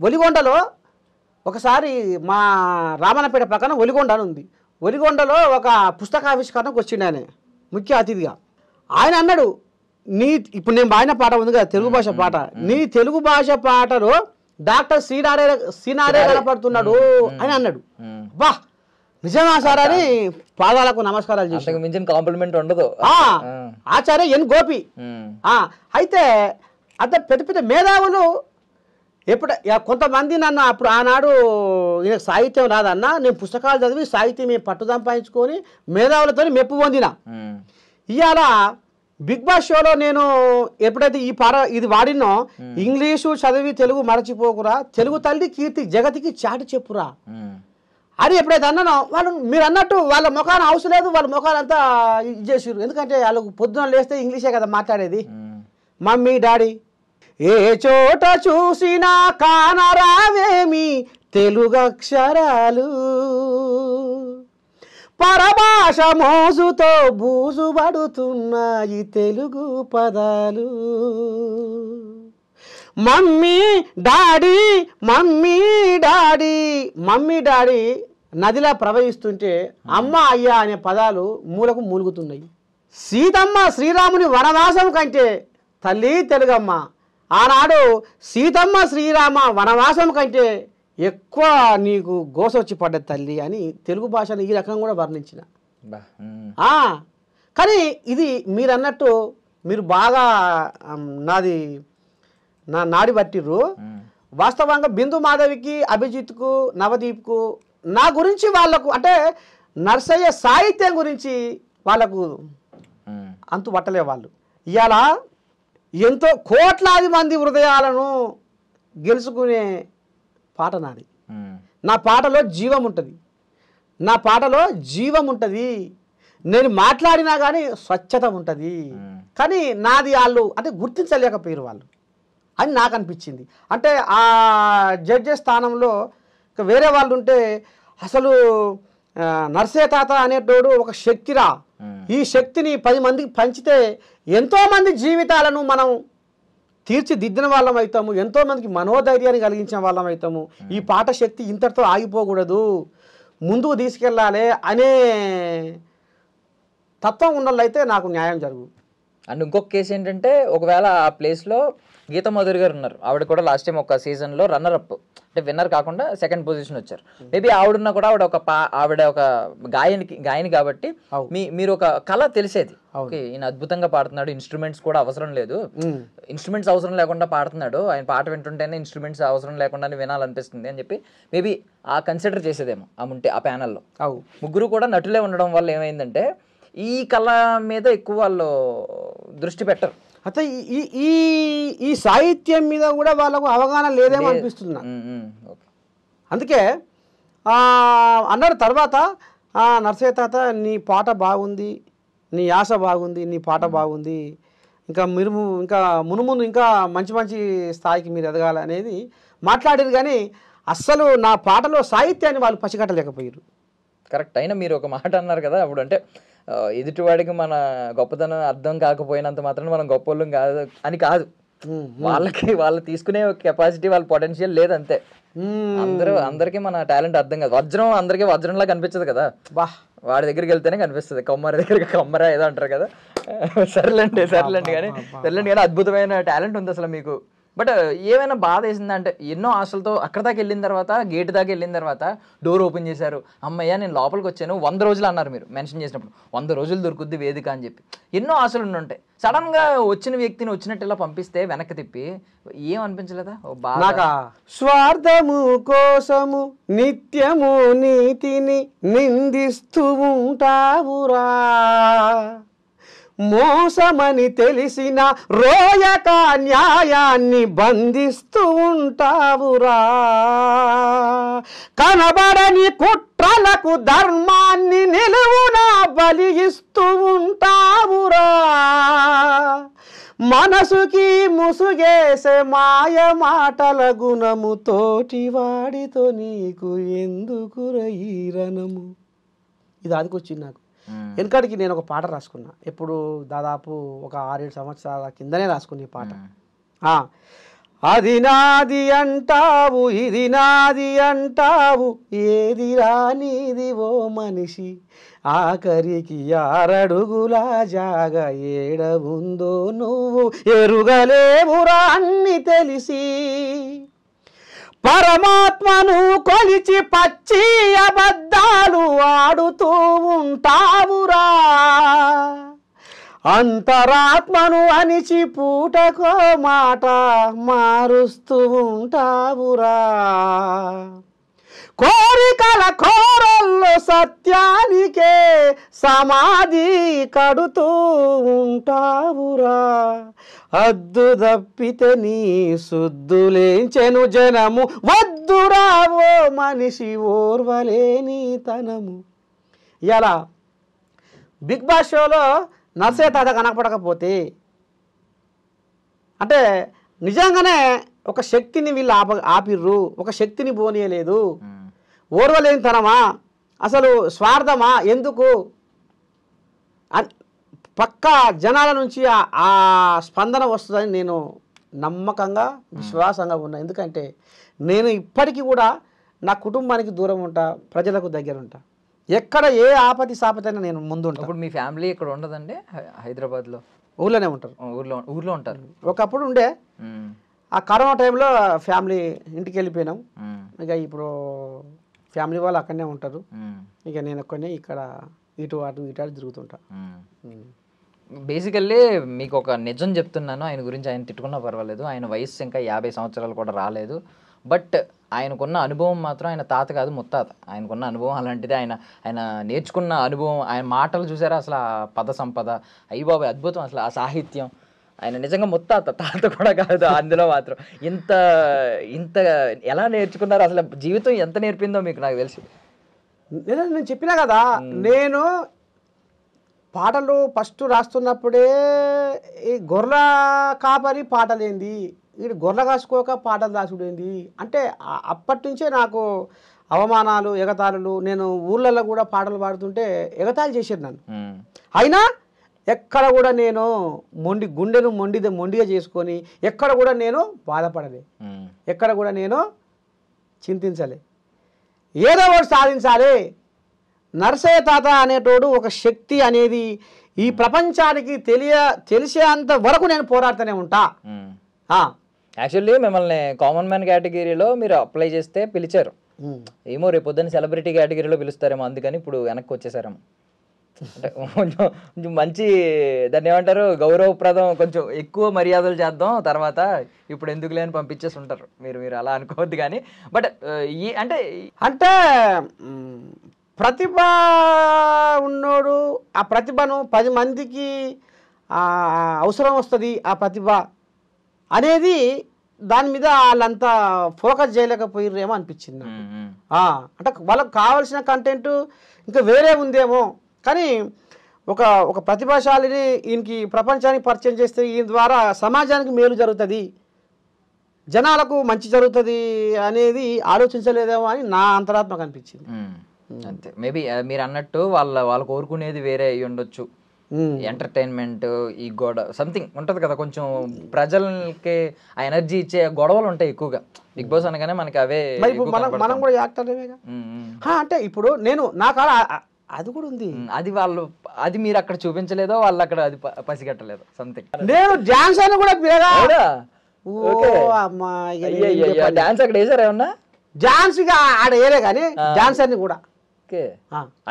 ఒలిగొండలో ఒకసారి మా రామన్నపేట పక్కన ఒలిగొండ అని ఉంది, ఒలిగొండలో ఒక పుస్తకావిష్కరణకు వచ్చిండు ఆయన ముఖ్య అతిథిగా. ఆయన అన్నాడు, ఇప్పుడు నేను పాడిన పాట ఉంది కదా తెలుగు భాష పాట, నీ తెలుగు భాష పాటలో డాక్టర్ శ్రీనారాయణ కనపడుతున్నాడు అని అన్నాడు. బా నిజమా సార్ అని పాదాలకు నమస్కారాలు చేసి మించిన కాంప్లిమెంట్ ఉండదు. ఆచార్య ఎన్ గోపి. అయితే అంత పెద్ద పెద్ద మేధావులు కొంతమంది నన్ను అప్పుడు ఆనాడు సాహిత్యం రాదన్నా, నేను పుస్తకాలు చదివి సాహిత్యం పట్టు సంపాదించుకొని మేధావులతో మెప్పు పొందిన. ఇవాళ బిగ్ బాస్ షోలో నేను ఎప్పుడైతే ఈ పాట ఇది వాడినో, ఇంగ్లీషు చదివి తెలుగు మరచిపోకురా, తెలుగు తల్లి కీర్తి జగతికి చాటి చెప్పురా అని ఎప్పుడైతే అన్నానో వాళ్ళు మీరు అన్నట్టు వాళ్ళ ముఖాన్ని అవసరం లేదు, వాళ్ళ ముఖాలు అంతా ఇది చేసారు. ఎందుకంటే వాళ్ళకు పొద్దున లేస్తే ఇంగ్లీషే కదా మాట్లాడేది. మమ్మీ డాడీ ఏ చోట చూసినా కానరావేమి తెలుగు అక్షరాలు, పరభాష మోజుతో బూజుబడుతున్నాయి తెలుగు పదాలు. Mummy daddy mummy daddy mummy daddy నదిలా ప్రవహిస్తుంటే అమ్మ అయ్యా అనే పదాలు మూలకు మూలుగుతున్నాయి. సీతమ్మ శ్రీరాముని వనవాసం కంటే తల్లి తెలుగమ్మ, ఆనాడు సీతమ్మ శ్రీరామ వనవాసం కంటే ఎక్కువ నీకు గోసొచ్చి పడ్డది తల్లి అని తెలుగు భాషను ఈ రకంగా కూడా వర్ణించిన. కానీ ఇది మీరు అన్నట్టు మీరు బాగా నా నాడి పట్టిర్రు. వాస్తవంగా బిందు మాధవికి, అభిజిత్కు, నవదీప్కు నా గురించి వాళ్ళకు అంటే నర్సయ్య సాహిత్యం గురించి వాళ్ళకు అంతు పట్టలే. వాళ్ళు ఇవాళ ఎంతో కోట్లాది మంది హృదయాలను గెలుచుకునే పాట నాది. నా పాటలో జీవం ఉంటుంది, నా పాటలో జీవం ఉంటుంది. నేను మాట్లాడినా కానీ స్వచ్ఛత ఉంటుంది. కానీ నాది వాళ్ళు అంటే గుర్తించలేకపోయారు వాళ్ళు అని నాకు అనిపించింది. అంటే ఆ జడ్జెస్ స్థానంలో వేరే వాళ్ళు ఉంటే అసలు నర్సే తాత అనేటోడు ఒక శక్తిరా, ఈ శక్తిని 10 మందికి పంచితే ఎంతోమంది జీవితాలను మనం తీర్చిదిద్దిన వాళ్ళం అవుతాము, ఎంతోమందికి మనోధైర్యాన్ని కలిగించిన వాళ్ళం అవుతాము. ఈ పాట శక్తి ఇంతటితో ఆగిపోకూడదు, ముందుకు తీసుకెళ్ళాలి అనే తత్వం ఉన్నోళ్ళైతే నాకు న్యాయం జరుగు. అండ్ ఇంకొక కేసు ఏంటంటే, ఒకవేళ ఆ ప్లేస్లో గీతా మాధురి గారు ఉన్నారు, ఆవిడ కూడా లాస్ట్ టైం ఒక సీజన్లో రన్నర్ అప్ అంటే విన్నర్ కాకుండా 2nd పొజిషన్ వచ్చారు. మేబీ ఆవిడన్నా కూడా ఆవిడ ఒక గాయని కాబట్టి మీరు ఒక కళ తెలిసేది, ఓకే ఈయన అద్భుతంగా పాడుతున్నాడు, ఇన్స్ట్రుమెంట్స్ కూడా అవసరం లేదు, ఇన్స్ట్రుమెంట్స్ అవసరం లేకుండా పాడుతున్నాడు, ఆయన పాట వింటుంటేనే ఇన్స్ట్రుమెంట్స్ అవసరం లేకుండా వినాలనిపిస్తుంది అని చెప్పి మేబీ ఆ కన్సిడర్ చేసేదేమో ఆ ప్యానల్లో. ముగ్గురు కూడా నటులే ఉండడం వల్ల ఏమైందంటే ఈ కళ మీద ఎక్కువ వాళ్ళు దృష్టి పెట్టరు. అయితే ఈ సాహిత్యం మీద కూడా వాళ్ళకు అవగాహన లేదేమో అనిపిస్తుంది. అందుకే అన్నారు తర్వాత నర్సయ్య తాత నీ పాట బాగుంది, నీ యాస బాగుంది, నీ పాట బాగుంది, ఇంకా మునుముందు ఇంకా మంచి మంచి స్థాయికి మీరు ఎదగాలి అనేది మాట్లాడారు. కానీ అస్సలు నా పాటలో సాహిత్యాన్ని వాళ్ళు పసిగట్టలేకపోయారు. కరెక్ట్. అయినా మీరు ఒక మాట అన్నారు కదా అప్పుడు, అంటే ఎదుటివాడికి మన గొప్పతనం అర్థం కాకపోయినంత మాత్రం మనం గొప్ప కాదు అని కాదు, వాళ్ళు తీసుకునే కెపాసిటీ వాళ్ళ పొటెన్షియల్ లేదంతే. అందరికీ మన టాలెంట్ అర్థం కాదు. వజ్రం అందరికీ వజ్రంలా కనిపించదు కదా, బా వాడి దగ్గరికి వెళ్తేనే కనిపిస్తుంది. కొమ్మరి దగ్గరికి కొమ్మర ఏదో అంటారు కదా. సర్లేండి కానీ అద్భుతమైన టాలెంట్ ఉంది అసలు మీకు. బట్ ఏమైనా బాధ వేసిందా అంటే, ఎన్నో ఆశలతో అక్కడ దాకా వెళ్ళిన తర్వాత, గేట్ దాకా వెళ్ళిన తర్వాత డోర్ ఓపెన్ చేశారు, అమ్మయ్య నేను లోపలికి వచ్చాను, 100 రోజులు అన్నారు మీరు మెన్షన్ చేసినప్పుడు, 100 రోజులు దొరుకుద్ది వేదిక అని చెప్పి ఎన్నో ఆశలు ఉండుంటాయి. సడన్ గా వచ్చిన వ్యక్తిని వచ్చినట్టు ఇలా పంపిస్తే వెనక్కి తిప్పి ఏం అనిపించలేదా? బాగా స్వార్థము కోసము నిత్యము నీతిని నిందిస్తూ ఉంటావురా, మోసమని తెలిసిన రోయక న్యాయాన్ని బంధిస్తూ ఉంటావురా, కనబడని కుట్రలకు ధర్మాన్ని నిలువునా బలిగిస్తూ ఉంటావురా, మనసుకి ముసుగేసే మాయ మాటల గుణము తోటి వాడితో నీకు ఎందుకురా ఈ రణము. ఇది అదికొచ్చింది నాకు. వెనకడికి నేను ఒక పాట రాసుకున్నా, ఎప్పుడు దాదాపు ఒక 6-7 సంవత్సరాల కిందనే రాసుకున్న ఈ పాట. అది నాది అంటావు, ఇది నాది అంటావు, ఏది రానిది ఓ మనిషి, ఆఖరికి 6 అడుగుల జాగ ఏడ ఉందో నువ్వు ఎరుగలేవురా అన్ని తెలిసి, పరమాత్మను కొలిచి పచ్చి అబద్ధాలు ఆడుతూ ఉంటావురా, అంతరాత్మను అనిచి పూటకో మాట మారుస్తూ ఉంటావురా, కోరికల కోరల్లో సత్యానికే సమాధి కడుతూ ఉంటావురా, అద్దు దప్పితే నీ సుద్దులేంచెను జనము, వద్దురావో మనిషి ఓర్వలేని తనము. ఇలా బిగ్ బాస్ షోలో నర్సే తాత కనపడకపోతే అంటే నిజంగానే ఒక శక్తిని వీళ్ళు ఆపిర్రు, ఒక శక్తిని పోనీయలేదు, ఓర్వలేని తనమా, అసలు స్వార్థమా, ఎందుకు పక్కా జనాల నుంచి ఆ స్పందన వస్తుందని నేను నమ్మకంగా విశ్వాసంగా ఉన్నా. ఎందుకంటే నేను ఇప్పటికీ కూడా నా కుటుంబానికి దూరం ఉంటా, ప్రజలకు దగ్గర ఉంటా, ఎక్కడ ఏ ఆపతి సాపతైనా నేను ముందు ఉంటాను. ఇప్పుడు మీ ఫ్యామిలీ ఇక్కడ ఉండదండి? హైదరాబాద్లో ఊర్లోనే ఉంటారు. ఊర్లో ఉంటారు. ఒకప్పుడు ఉండే, ఆ కరోనా టైంలో ఫ్యామిలీ ఇంటికి వెళ్ళిపోయినాం. ఇక ఇప్పుడు ఫ్యామిలీ వాళ్ళు అక్కడనే ఉంటారు, ఇక నేను ఒక్కనే ఇక్కడ ఇటు అటు తిరుగుతుంటా. బేసికల్లీ మీకు ఒక నిజం చెప్తున్నాను, ఆయన గురించి ఆయన తిట్టుకున్నా పర్వాలేదు, ఆయన వయసు ఇంకా 50 సంవత్సరాలు కూడా రాలేదు. బట్ ఆయనకున్న అనుభవం మాత్రం ఆయన తాత కాదు ముత్తాత. ఆయనకున్న అనుభవం అలాంటిది. ఆయన నేర్చుకున్న అనుభవం, ఆయన మాటలు చూసారా అసలు, ఆ పద సంపద అయ్యబాబు అద్భుతం అసలు, ఆ సాహిత్యం. ఆయన నిజంగా ముత్తాత, తాత కూడా కాదు. అందులో మాత్రం ఇంత ఎలా నేర్చుకున్నారు అసలు, జీవితం ఎంత నేర్పిందో మీకు నాకు తెలుసు. నేను చెప్పినా కదా, నేను పాటలు ఫస్ట్ రాస్తున్నప్పుడే ఈ గొర్రెల కాపరి పాటలేంది, వీడు గొర్రె కాసుకోక పాటలు రాసుడేంది అంటే అప్పటి నుంచే నాకు అవమానాలు, ఎగతాళులు. నేను ఊళ్ళల్లో కూడా పాటలు పాడుతుంటే ఎగతాళి చేసేది నన్ను. అయినా ఎక్కడ కూడా నేను గుండెను మొండిగా చేసుకొని ఎక్కడ కూడా నేను బాధపడలే, ఎక్కడ కూడా నేను చింతించలే. ఏదో ఒకటి సాధించాలి. నర్సయ్య తాత అనేటోడు ఒక శక్తి అనేది ఈ ప్రపంచానికి తెలిసేంత వరకు నేను పోరాడుతూనే ఉంటా. యాక్చువల్లీ మిమ్మల్ని కామన్ మ్యాన్ కేటగిరీలో మీరు అప్లై చేస్తే పిలిచారు, ఏమో రేపు పొద్దున్న సెలబ్రిటీ కేటగిరీలో పిలుస్తారేమో, అందుకని ఇప్పుడు వెనక్కి వచ్చేసారేమో. అంటే కొంచెం మంచి, దాన్ని ఏమంటారు, గౌరవప్రదం, కొంచెం ఎక్కువ మర్యాదలు చేద్దాం తర్వాత, ఇప్పుడు ఎందుకు లేని పంపించేసి ఉంటారు. మీరు అలా అనుకోవద్దు కానీ. బట్ అంటే ప్రతిభ ఉన్నోడు ఆ ప్రతిభను 10 మందికి అవసరం వస్తుంది. ఆ ప్రతిభ అనేది దాని మీద వాళ్ళంతా ఫోకస్ చేయలేకపోయారేమో అనిపించింది నాకు. అంటే వాళ్ళకు కావాల్సిన కంటెంట్ ఇంకా వేరే ఉందేమో, కానీ ఒక ప్రతిభాశాలిని ఈయనకి ప్రపంచానికి పరిచయం చేస్తే ఈయన ద్వారా సమాజానికి మేలు జరుగుతుంది, జనాలకు మంచి జరుగుతుంది అనేది ఆలోచించలేదేమో అని నా అంతరాత్మకు అనిపించింది. అంతే. మేబీ మీరు అన్నట్టు వాళ్ళు కోరుకునేది వేరే అయ్యి ఉండొచ్చు. ఎంటర్టైన్మెంట్, ఈ సంథింగ్ ఉంటుంది కదా, కొంచెం ప్రజలకి ఆ ఎనర్జీ ఇచ్చే గొడవలు ఉంటాయి ఎక్కువగా. బిగ్ బాస్ అనగానే మనకి అవే మరి ఇప్పుడు మనం కూడా యాక్టర్లేగా. అంటే ఇప్పుడు నేను నా కాడ అది కూడా ఉంది. అది మీరు అక్కడ చూపించలేదో వాళ్ళు అక్కడ అది పసిగట్టలేదు సంథింగ్. నేను డాన్స్ అని కూడా డాన్స్ అక్కడ వేసారా ఏమన్నా? డాన్స్ ఇక ఆడ వేయలే కానీ డాన్స్ అని కూడా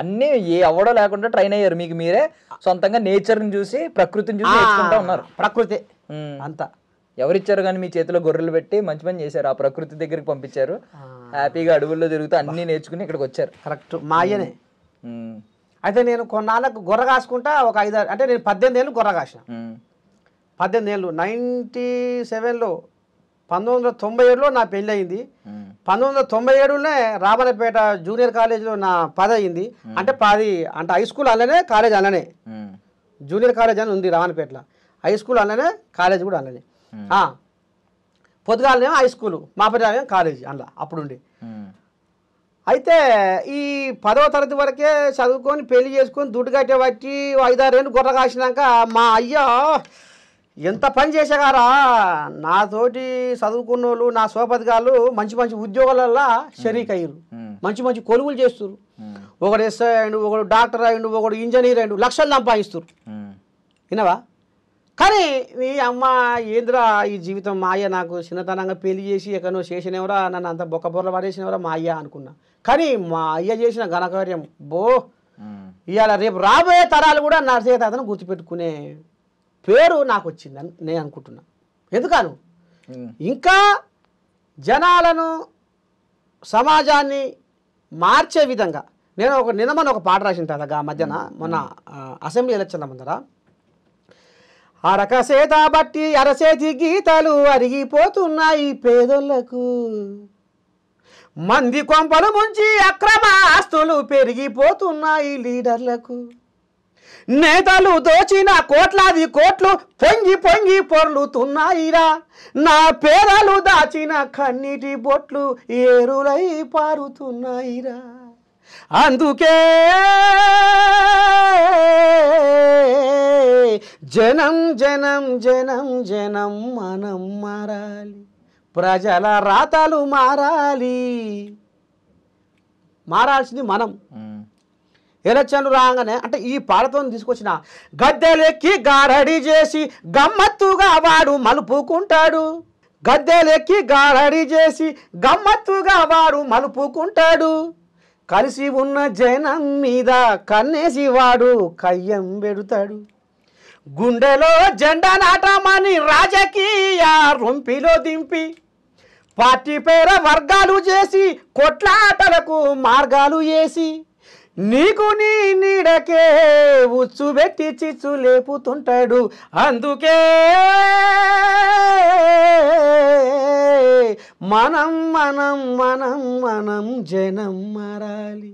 అన్ని ఎవడో లేకుండా ట్రైన్ అయ్యారు. మీకు మీరే సొంతంగా నేచర్ ని చూసి ప్రకృతిని చూసి నేర్చుకుంటా ఉన్నారు. ప్రకృతి అంతా ఎవరిచ్చారు కానీ మీ చేతిలో గొర్రెలు పెట్టి మంచి పని చేశారు. ఆ ప్రకృతి దగ్గరికి పంపించారు. హ్యాపీగా అడవుల్లో తిరుగుతూ అన్ని నేర్చుకుని ఇక్కడికి వచ్చారు. కరెక్ట్, మా అయ్యనే. అయితే నేను కొన్నాళ్ళకు గొర్రె కాసుకుంటా ఒక 5 అంటే నేను 18 ఏళ్ళు గొర్రె కాసిన. 18 ఏళ్ళు 97లో 1997లో నా పెళ్ళి అయింది. 1997లోనే రామన్నపేట జూనియర్ కాలేజీలో నా 10 అయింది. అంటే 10 అంటే హై స్కూల్ అలానే కాలేజ్ అలానే, జూనియర్ కాలేజ్ అని ఉంది రామన్నపేటలో, హై స్కూల్ అలానే కాలేజ్ కూడా అలానే. పొద్దుగాలనేమో హై స్కూలు, మా పిల్లలేమో కాలేజీ అందులో అప్పుడు ఉండి. అయితే ఈ 10వ తరగతి వరకే చదువుకొని పెళ్లి చేసుకొని దుడ్డు కట్టే బట్టి 5-6 ఏళ్ళు గొర్రె కాసినాక మా అయ్య ఎంత పని చేసేగారా, నాతోటి చదువుకున్న వాళ్ళు నా సోపతిగాళ్ళు మంచి మంచి ఉద్యోగాలల్లో షరీక్ అయ్యారు, మంచి మంచి కొలువులు చేస్తారు. ఒకడు ఎస్ఐ అయ్యిండు, ఒకడు డాక్టర్ అయ్యిండు, ఒకడు ఇంజనీర్ అయ్యిండు, లక్షలు సంపాదిస్తారు. వినవా? కానీ ఈ అమ్మ ఏంద్రా ఈ జీవితం, మా అయ్య నాకు చిన్నతనంగా పెళ్లి చేసి ఎక్కడో చేసినవరా, నన్ను అంత బొక్క బొర్రలు పడేసినవరా మా అయ్య అనుకున్నా. కానీ మా అయ్య చేసిన ఘనకార్యం బో, ఇవాళ రేపు రాబోయే తరాలు కూడా నా చేతను గుర్తుపెట్టుకునే పేరు నాకు వచ్చిందని నేను అనుకుంటున్నా. ఎందుకను ఇంకా జనాలను సమాజాన్ని మార్చే విధంగా నేను నిన్న ఒక పాట రాసిన తాతగా మధ్యన మొన్న అసెంబ్లీ ఎలక్షన్ల ముందర, అరకసేత బట్టి అరసేతి గీతాలు అరిగిపోతున్నాయి పేదోళ్లకు, మంది కొంపలు ముంచి అక్రమ ఆస్తులు పెరిగిపోతున్నాయి లీడర్లకు, నేతలు దోచిన కోట్లాది కోట్లు పొంగి పొంగి పొర్లుతున్నాయిరా, నా పేదలు దాచిన కన్నీటి బొట్లు ఏరులై పారుతున్నాయిరా. అందుకే జనం జనం జనం జనం మనం మారాలి, ప్రజల రాతలు మారాలి. మారాల్సింది మనం. ఎలక్షన్లు రాగానే అంటే ఈ పాటతో తీసుకొచ్చిన గద్దెలెక్కి గారడి చేసి గమ్మత్తుగా వాడు మలుపుకుంటాడు, గద్దెలెక్కి గారడి చేసి గమ్మత్తుగా వాడు మలుపుకుంటాడు, కలిసి ఉన్న జనం మీద కన్నేసి వాడు కయ్యం పెడతాడు, గుండెలో జెండా నాటమని రాజకీయ రొంపిలో దింపి పార్టీ పేర వర్గాలు చేసి కొట్లాటలకు మార్గాలు వేసి నీకు నీ నీడకే ఉచ్చు పెట్టి చిచ్చు లేపుతుంటాడు. అందుకే మనం మనం మనం మనం జనం మారాలి,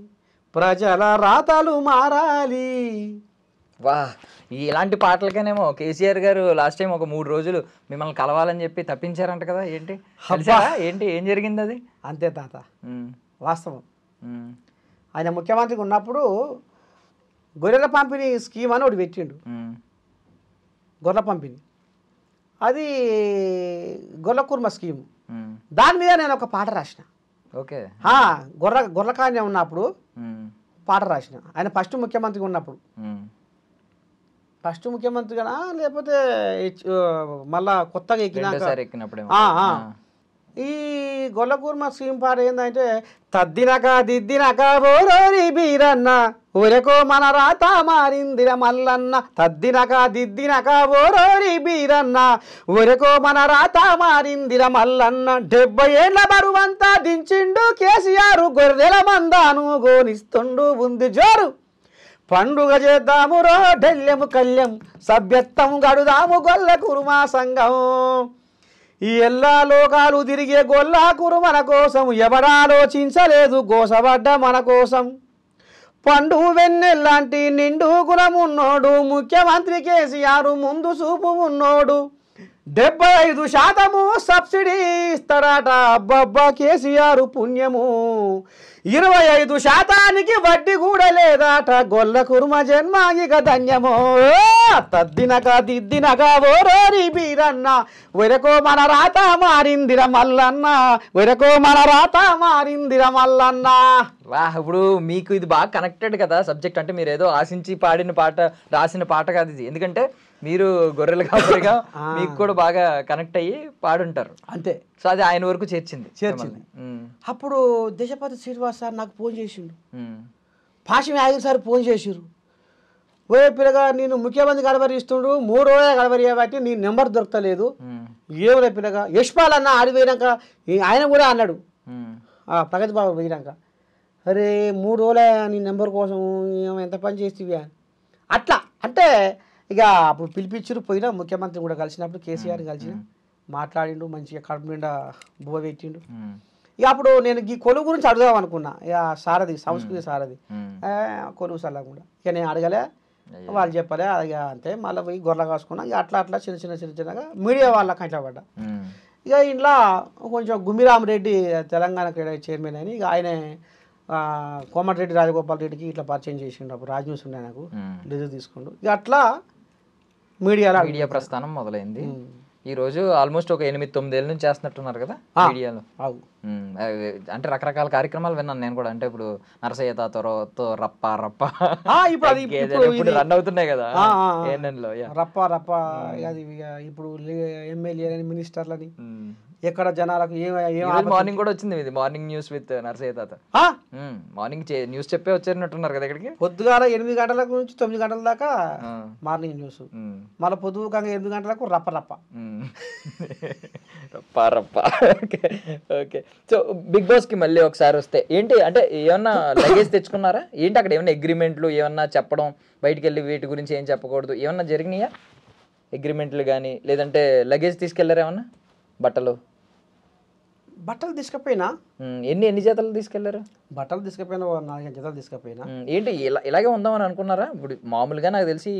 ప్రజల రాతలు మారాలి. వా, ఇలాంటి పాటలకేనేమో కేసీఆర్ గారు లాస్ట్ టైం ఒక 3 రోజులు మిమ్మల్ని కలవాలని చెప్పి తప్పించారంట కదా. ఏంటి ఏంటి ఏం జరిగింది అది? అంతే తాత, వాస్తవం. ఆయన ముఖ్యమంత్రికి ఉన్నప్పుడు గొర్రెల పంపిణీ స్కీమ్ అని ఒకటి పెట్టిండు. గొర్రెల పంపిణీ అది గొర్రెల కుర్మ స్కీము. దాని మీద నేను ఒక పాట రాసిన. ఓకే, గొర్రెల కాన్య ఉన్నప్పుడు పాట రాసిన. ఆయన ఫస్ట్ ముఖ్యమంత్రిగా ఉన్నప్పుడు, ఫస్ట్ ముఖ్యమంత్రిగా లేకపోతే మళ్ళా కొత్తగా ఎక్కినప్పుడు ఈ గొల్లకూర్మ స్కీమ్ పాట ఏంటంటే, తద్దినక దిద్దినక ఓరోరి బీరన్న ఊరకో మన రాత మారిందిర మల్లన్న, తద్దినక దిద్దినక ఓరోరి బీరన్న ఊరకో మన రాత మారిందిర మల్లన్న, 70 ఏళ్ల బరువంతా దించిండు కేసీఆర్, గొర్రెల మందాను గోనిస్తుండు ఉంది జోరు, పండుగ చేద్దాము రో ఢెల్లెము కళ్యం, సభ్యత్వం గడుదాము గొల్ల కురుమా సంఘం, ఈ ఎల్లా లోకాలు తిరిగే గొల్లాకురు మన కోసం, ఎవడాలోచించలేదు గోసబడ్డ మన కోసం, పండు వెన్నెల్లాంటి నిండు గుణమున్నోడు ముఖ్యమంత్రి కేసీఆర్, ముందు చూపు ఉన్నోడు, 75% సబ్సిడీ ఇస్తారట అబ్బబ్బా కేసీఆర్ పుణ్యము 25% వడ్డీ కూడా లేదట గొల్ల కుర్మ జన్మ ఇక ధన్యమో తద్దినక దిద్దినక ఓరోరి బీరన్న వెరకో మన రాత మారిందిర మల్లన్న వెరకో మన రాత మారిందిర మల్లన్న. వా ఇప్పుడు మీకు ఇది బాగా కనెక్టెడ్ కదా సబ్జెక్ట్, అంటే మీరు ఏదో ఆశించి పాడిన పాట రాసిన పాట కాదు ఇది, ఎందుకంటే మీరు గొర్రెలు కాబట్టిగా మీకు కూడా బాగా కనెక్ట్ అయ్యి పాడుంటారు అంతే. సో అది ఆయన వరకు చేర్చింది. అప్పుడు దేశపతి శ్రీనివాస్ సార్ నాకు ఫోన్ చేసిండు, పాషమి ఆగిరి సార్ ఫోన్ చేసిర్రు, ఓ పిల్లగా నేను ముఖ్యమంత్రి గడబరి ఇస్తుండు 3 రోజులే గడబరి కాబట్టి నీ నెంబర్ దొరకలేదు ఏమో పిల్లగా. యశ్పాల్ అన్న ఆడిపోయినాక ఆయన కూడా అన్నాడు ప్రగతి బాబు పోయినాక, అరే 3 రోజులే నీ నెంబర్ కోసం ఎంత పని చేస్తేవి అట్లా. అంటే ఇక అప్పుడు పిలిపించారు, పోయినా ముఖ్యమంత్రి కూడా కలిసినప్పుడు కేసీఆర్ కలిసిన మాట్లాడిండు, మంచిగా కడుపు నిండా బువ్వ పెట్టిండు. ఇక అప్పుడు నేను ఈ కొలువు గురించి అడుగుదాం అనుకున్నా, ఇక సారథి సంస్కృతి సారథి కొలువు సల్లకుండా ఇక నేను అడగలే, వాళ్ళు చెప్పలే ఇక అంతే. మళ్ళీ పోయి గొర్రెలు కాసుకున్నా, ఇక అట్లా అట్లా చిన్నగా మీడియా వాళ్ళకి కంటపడ్డా. ఇక ఇంట్లో కొంచెం గుమ్మిరామరెడ్డి తెలంగాణ క్రీడా చైర్మన్ అని, ఇక ఆయనే కోమటిరెడ్డి రాజగోపాల్ రెడ్డికి ఇట్లా పరిచయం చేసిండు. అప్పుడు రాజ్ న్యూస్ ఉండే నాకు రిజర్వ్ తీసుకుండు. ఇక అట్లా మీడియా ప్రస్థానం మొదలైంది. ఈ రోజు ఆల్మోస్ట్ ఒక 8-9 ఏళ్ళ నుంచి చేస్తున్నట్టున్నారు కదా మీడియాలో. అంటే రకరకాల కార్యక్రమాలు విన్నాను నేను కూడా. అంటే ఇప్పుడు నరసయ్య తాతతో రప్ప ఇప్పుడు రన్ అవుతున్నాయి కదా ఏఎన్ఎన్లో. రప్ప అది ఇప్పుడు ఎమ్మెల్యే మినిస్టర్లని ఎక్కడ జనాలకు మార్నింగ్ కూడా వచ్చింది ఇది మార్నింగ్ న్యూస్ విత్ నరసయ్య తాత. మార్నింగ్ న్యూస్ చెప్పే వచ్చేటట్టున్నారు కదా ఇక్కడికి. పొద్దుగాల 8 గంటల నుంచి 9 గంటల దాకా మార్నింగ్ న్యూస్, మళ్ళీ పొద్దుగా 8 గంటలకు రప్ప. ఓకే. సో బిగ్ బాస్ కి మళ్ళీ ఒకసారి వస్తే ఏంటి అంటే ఏమన్నా లగేజ్ తెచ్చుకున్నారా ఏంటి? అక్కడ ఏమన్నా అగ్రిమెంట్లు ఏమన్నా చెప్పడం, బయటికి వెళ్ళి వీటి గురించి ఏం చెప్పకూడదు ఏమన్నా జరిగినాయా అగ్రిమెంట్లు కానీ, లేదంటే లగేజ్ తీసుకెళ్లారా ఏమన్నా? బట్టలు తీసుకపోయినా ఎన్ని జతలు తీసుకెళ్లారు? బట్టలు తీసుకపోయినా 4 జతలు తీసుకపోయినా. ఏంటి ఇలాగే ఉందామని అనుకున్నారా? ఇప్పుడు మామూలుగా నాకు తెలిసి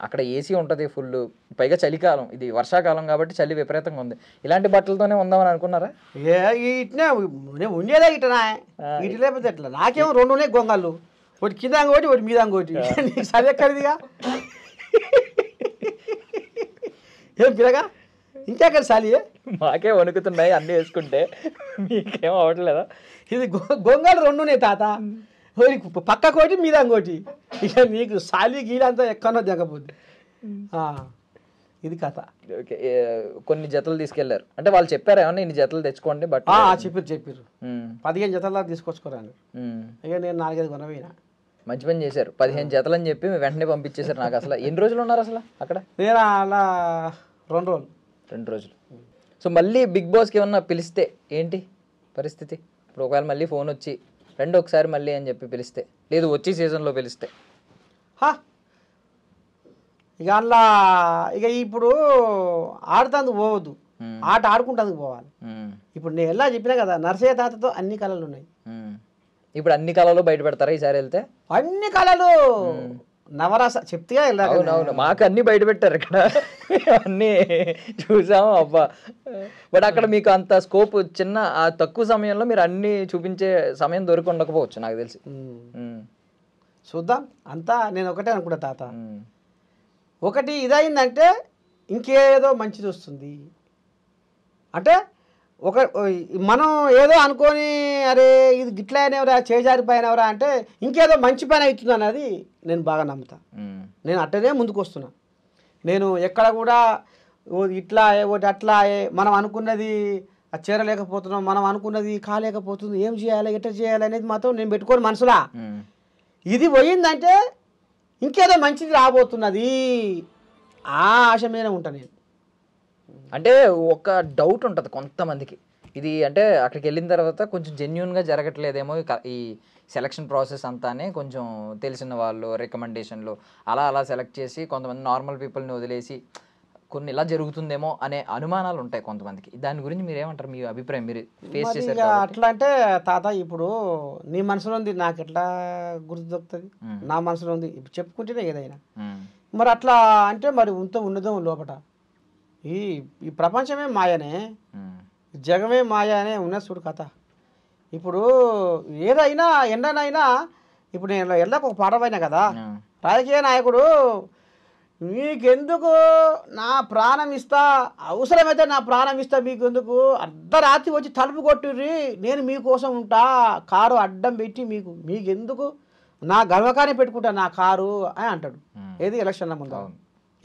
అక్కడ ఏసీ ఉంటుంది ఫుల్, పైగా చలికాలం, ఇది వర్షాకాలం కాబట్టి చలి విపరీతంగా ఉంది. ఇలాంటి బట్టలతోనే ఉందామని అనుకున్నారా? ఇట్నే ఉండేదే ఇట్లా ఇటు లేకపోతే ఎట్లా. నాకేమో 2 ఉన్నాయి గొంగళ్ళు, ఒకటి కింద ఒకటి ఒకటి మీద ఒకటి. సరి ఎక్కడిదిగా ఏం పిల్లగా ఇంకెక్కడ సాలియే? మాకే వణుకుతున్నాయి అన్నీ వేసుకుంటే, మీకేం అవ్వట్లేదా? ఇది గొంగలు 2 ఉన్నాయి తాత, పక్క కోటి మీద ఇంకోటి. ఇక నీకు సాలి గీలంతా ఎక్కడో దిగపోద్ది. ఇది కథ. ఓకే. కొన్ని జతలు తీసుకెళ్లారు అంటే వాళ్ళు చెప్పారు ఏమన్నా ఇన్ని జతలు తెచ్చుకోండి? బట్ చెప్పారు 15 జతల దాకా తీసుకొచ్చుకోరాను. ఇక నేను 4-5 కొనపోయినా. మంచి పని చేశారు. 15 జతలు అని చెప్పి వెంటనే పంపించేశారు. నాకు అసలు ఎన్ని రోజులు ఉన్నారు అసలు అక్కడ? నేను అలా 2 రోజులు. సో మళ్ళీ బిగ్ బాస్కి ఏమన్నా పిలిస్తే ఏంటి పరిస్థితి? ఇప్పుడు ఒకవేళ మళ్ళీ ఫోన్ వచ్చి రండి ఒకసారి మళ్ళీ అని చెప్పి పిలిస్తే, లేదు వచ్చి సీజన్లో పిలిస్తే ఇక అలా ఇక ఇప్పుడు ఆడుతందుకు పోవద్దు, ఆట ఆడుకుంటందుకు పోవాలి. ఇప్పుడు నేను ఎలా చెప్పినా కదా, నరసయ్య తాతతో అన్ని కళలు ఉన్నాయి. ఇప్పుడు అన్ని కళలు బయట పెడతారా ఈసారి వెళ్తే? అన్ని కళలు నవరస చెప్తే అవునవును, మాకు అన్ని బయట పెట్టారు ఇక్కడ, అన్ని చూసాము అబ్బా. బట్ అక్కడ మీకు అంత స్కోప్ చిన్న తక్కువ సమయంలో మీరు అన్ని చూపించే సమయం దొరికి ఉండకపోవచ్చు నాకు తెలిసి. చూద్దాం. అంతా నేను ఒకటే అనుకుంటా తాత, ఒకటి ఇదైందంటే ఇంకేదో మంచిది వస్తుంది. అంటే మనం ఏదో అనుకొని అరే ఇది గిట్లా అయినవరా చేజారిపోయినవరా అంటే ఇంకేదో మంచి పని అవుతుంది అన్నది నేను బాగా నమ్ముతా. నేను అట్టనే ముందుకు వస్తున్నా. నేను ఎక్కడ కూడా ఇట్లా ఒకటి అట్లా మనం అనుకున్నది చేరలేకపోతున్నాం, మనం అనుకున్నది కాలేకపోతుంది, ఏం చేయాలి ఎట్లా చేయాలి అనేది మాత్రం నేను పెట్టుకోని మనసులా. ఇది పోయిందంటే ఇంకేదో మంచిది రాబోతున్నది, ఆ ఆశ మీద ఉంటా నేను. అంటే ఒక డౌట్ ఉంటుంది కొంతమందికి, ఇది అంటే అక్కడికి వెళ్ళిన తర్వాత కొంచెం జెన్యున్గా జరగట్లేదేమో ఈ సెలక్షన్ ప్రాసెస్ అంతానే, కొంచెం తెలిసిన వాళ్ళు రికమెండేషన్లు అలా సెలెక్ట్ చేసి కొంతమంది నార్మల్ పీపుల్ని వదిలేసి కొన్ని ఇలా జరుగుతుందేమో అనే అనుమానాలు ఉంటాయి కొంతమందికి. దాని గురించి మీరు ఏమంటారు? మీ అభిప్రాయం మీరు ఫేస్ చేశారు. అట్లా అంటే తాత ఇప్పుడు నీ మనసులో ఉంది, నాకు ఎట్లా గుర్తు దొరుకుతుంది? నా మనసులో ఉంది, ఇప్పుడు చెప్పుకుంటేనే ఏదైనా. మరి అట్లా అంటే మరి ఉన్నదో లోపట ఈ ఈ ప్రపంచమే మాయనే, జగమే మాయ అనే ఉన్నది చూడు కథ. ఇప్పుడు ఏదైనా ఎండనైనా, ఇప్పుడు నేను ఎండకు ఒక పాట పైన కదా, రాజకీయ నాయకుడు మీకెందుకు నా ప్రాణం ఇస్తా, అవసరమైతే నా ప్రాణం ఇస్తా, మీకెందుకు అర్ధరాత్రి వచ్చి తలుపు కొట్టుర్రి, నేను మీకోసం ఉంటా, కారు అడ్డం పెట్టి మీకెందుకు నా గర్వకాన్ని పెట్టుకుంటా నా కారు అని అంటాడు. ఏది ఎలక్షన్ల ముందు.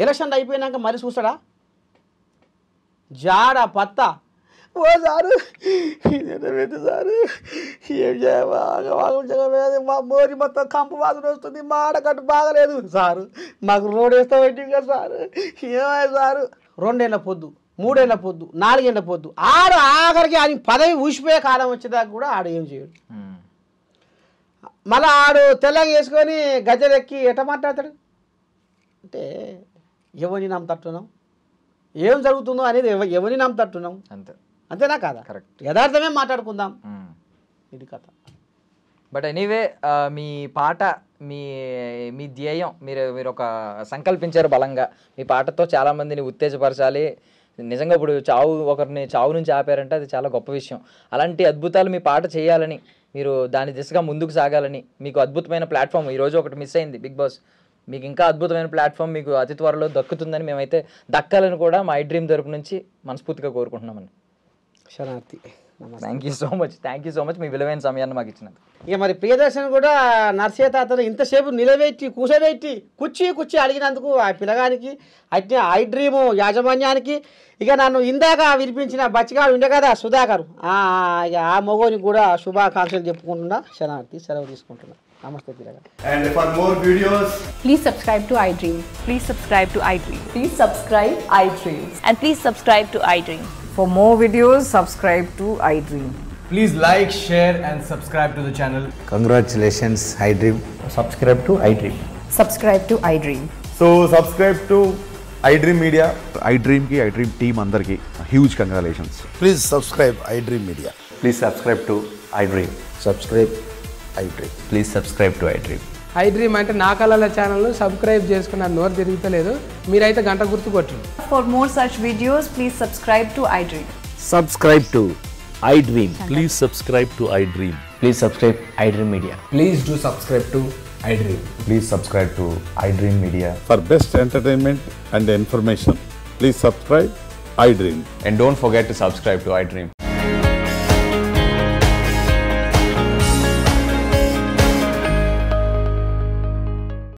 ఎలక్షన్లు అయిపోయినాక మరి చూస్తాడా? జాడ పత్తా, ఓ సారు ఇదేంటి సారు, ఏం చేయలేదు, మా మోరి మొత్తం కంపు వాసన వస్తుంది, మా ఆడకట్టు బాగలేదు సారు, మాకు రోడ్ వేస్తా పెట్టింది కదా సారు, ఏమయ్య సారు. 2 ఏళ్ళ పొద్దు, 3 ఏళ్ళ పొద్దు, 4 ఏళ్ళ పొద్దు, ఆడు ఆఖరికి ఆయన పదవి ఊసిపోయే కాలం వచ్చేదాకా కూడా ఆడు ఏం చేయడు. మళ్ళీ ఆడు తెల్లగా వేసుకొని గజ్జలెక్కి ఎట్ట మాట్లాడతాడు అంటే, ఎవరిని నమ్ముతట్టున్నాం, ఏం జరుగుతుందో అనేది ఎవరిని నమ్ముతట్టున్నాం, అంతేనా కాదా? కరెక్ట్, యథార్థమే మాట్లాడుకుందాం, ఇది కథ. బట్ ఎనీవే మీ పాట, మీ ధ్యేయం మీరు ఒక సంకల్పించారు బలంగా. మీ పాటతో చాలామందిని ఉత్తేజపరచాలి. నిజంగా ఇప్పుడు ఒకరిని చావు నుంచి ఆపారంటే అది చాలా గొప్ప విషయం. అలాంటి అద్భుతాలు మీ పాట చేయాలని, మీరు దాని దిశగా ముందుకు సాగాలని, మీకు అద్భుతమైన ప్లాట్ఫామ్ ఈరోజు ఒకటి మిస్ అయింది బిగ్ బాస్, మీకు ఇంకా అద్భుతమైన ప్లాట్ఫామ్ మీకు అతి త్వరలో దక్కుతుందని, మేమైతే దక్కాలని కూడా మా ఐ డ్రీమ్ తరపు నుంచి మనస్ఫూర్తిగా కోరుకుంటున్నామని. శరణార్థి. థ్యాంక్ యూ సో మచ్ మీ విలువైన సమయాన్ని మాకు ఇచ్చినందుకు. ఇక మరి ప్రియదర్శన్ కూడా నర్సయ్య తాతను ఇంతసేపు నిలబెట్టి కూర్చోబెట్టి కుర్చీ అడిగినందుకు ఆ పిల్లగానికి, అట్నే ఐ డ్రీము యాజమాన్యానికి, ఇక నన్ను ఇందాక వినిపించిన బచ్చిగాడు ఉండే కదా సుధాకర్, ఇక ఆ మగోనికి కూడా శుభాకాంక్షలు చెప్పుకుంటున్నా. శరణార్థి, సెలవు తీసుకుంటున్నా. నమస్తే పిల్లగా. And for more videos, please subscribe to iDream. Please subscribe to iDream. Please subscribe iDream. And please subscribe to iDream. For more videos, subscribe to iDream. please like, share and subscribe to the channel. Congratulations, iDream. Subscribe to iDream. Subscribe to iDream. So subscribe to iDream Media. iDream ki iDream team andarki huge congratulations. Please subscribe iDream Media. Please subscribe to iDream. Subscribe iDream. Please subscribe to iDream. iDream అంటే నా కళల channel subscribe చేసుకున్న నోరు తిరుగుతలేదు, మీరైతే గంట గుర్తు కొట్టండి. For more such videos, please subscribe to iDream. Subscribe to iDream. Please subscribe to iDream. Please subscribe iDream Media. Please do subscribe to iDream. Please subscribe to iDream Media. For best entertainment and information, please subscribe iDream. And don't forget to subscribe to iDream.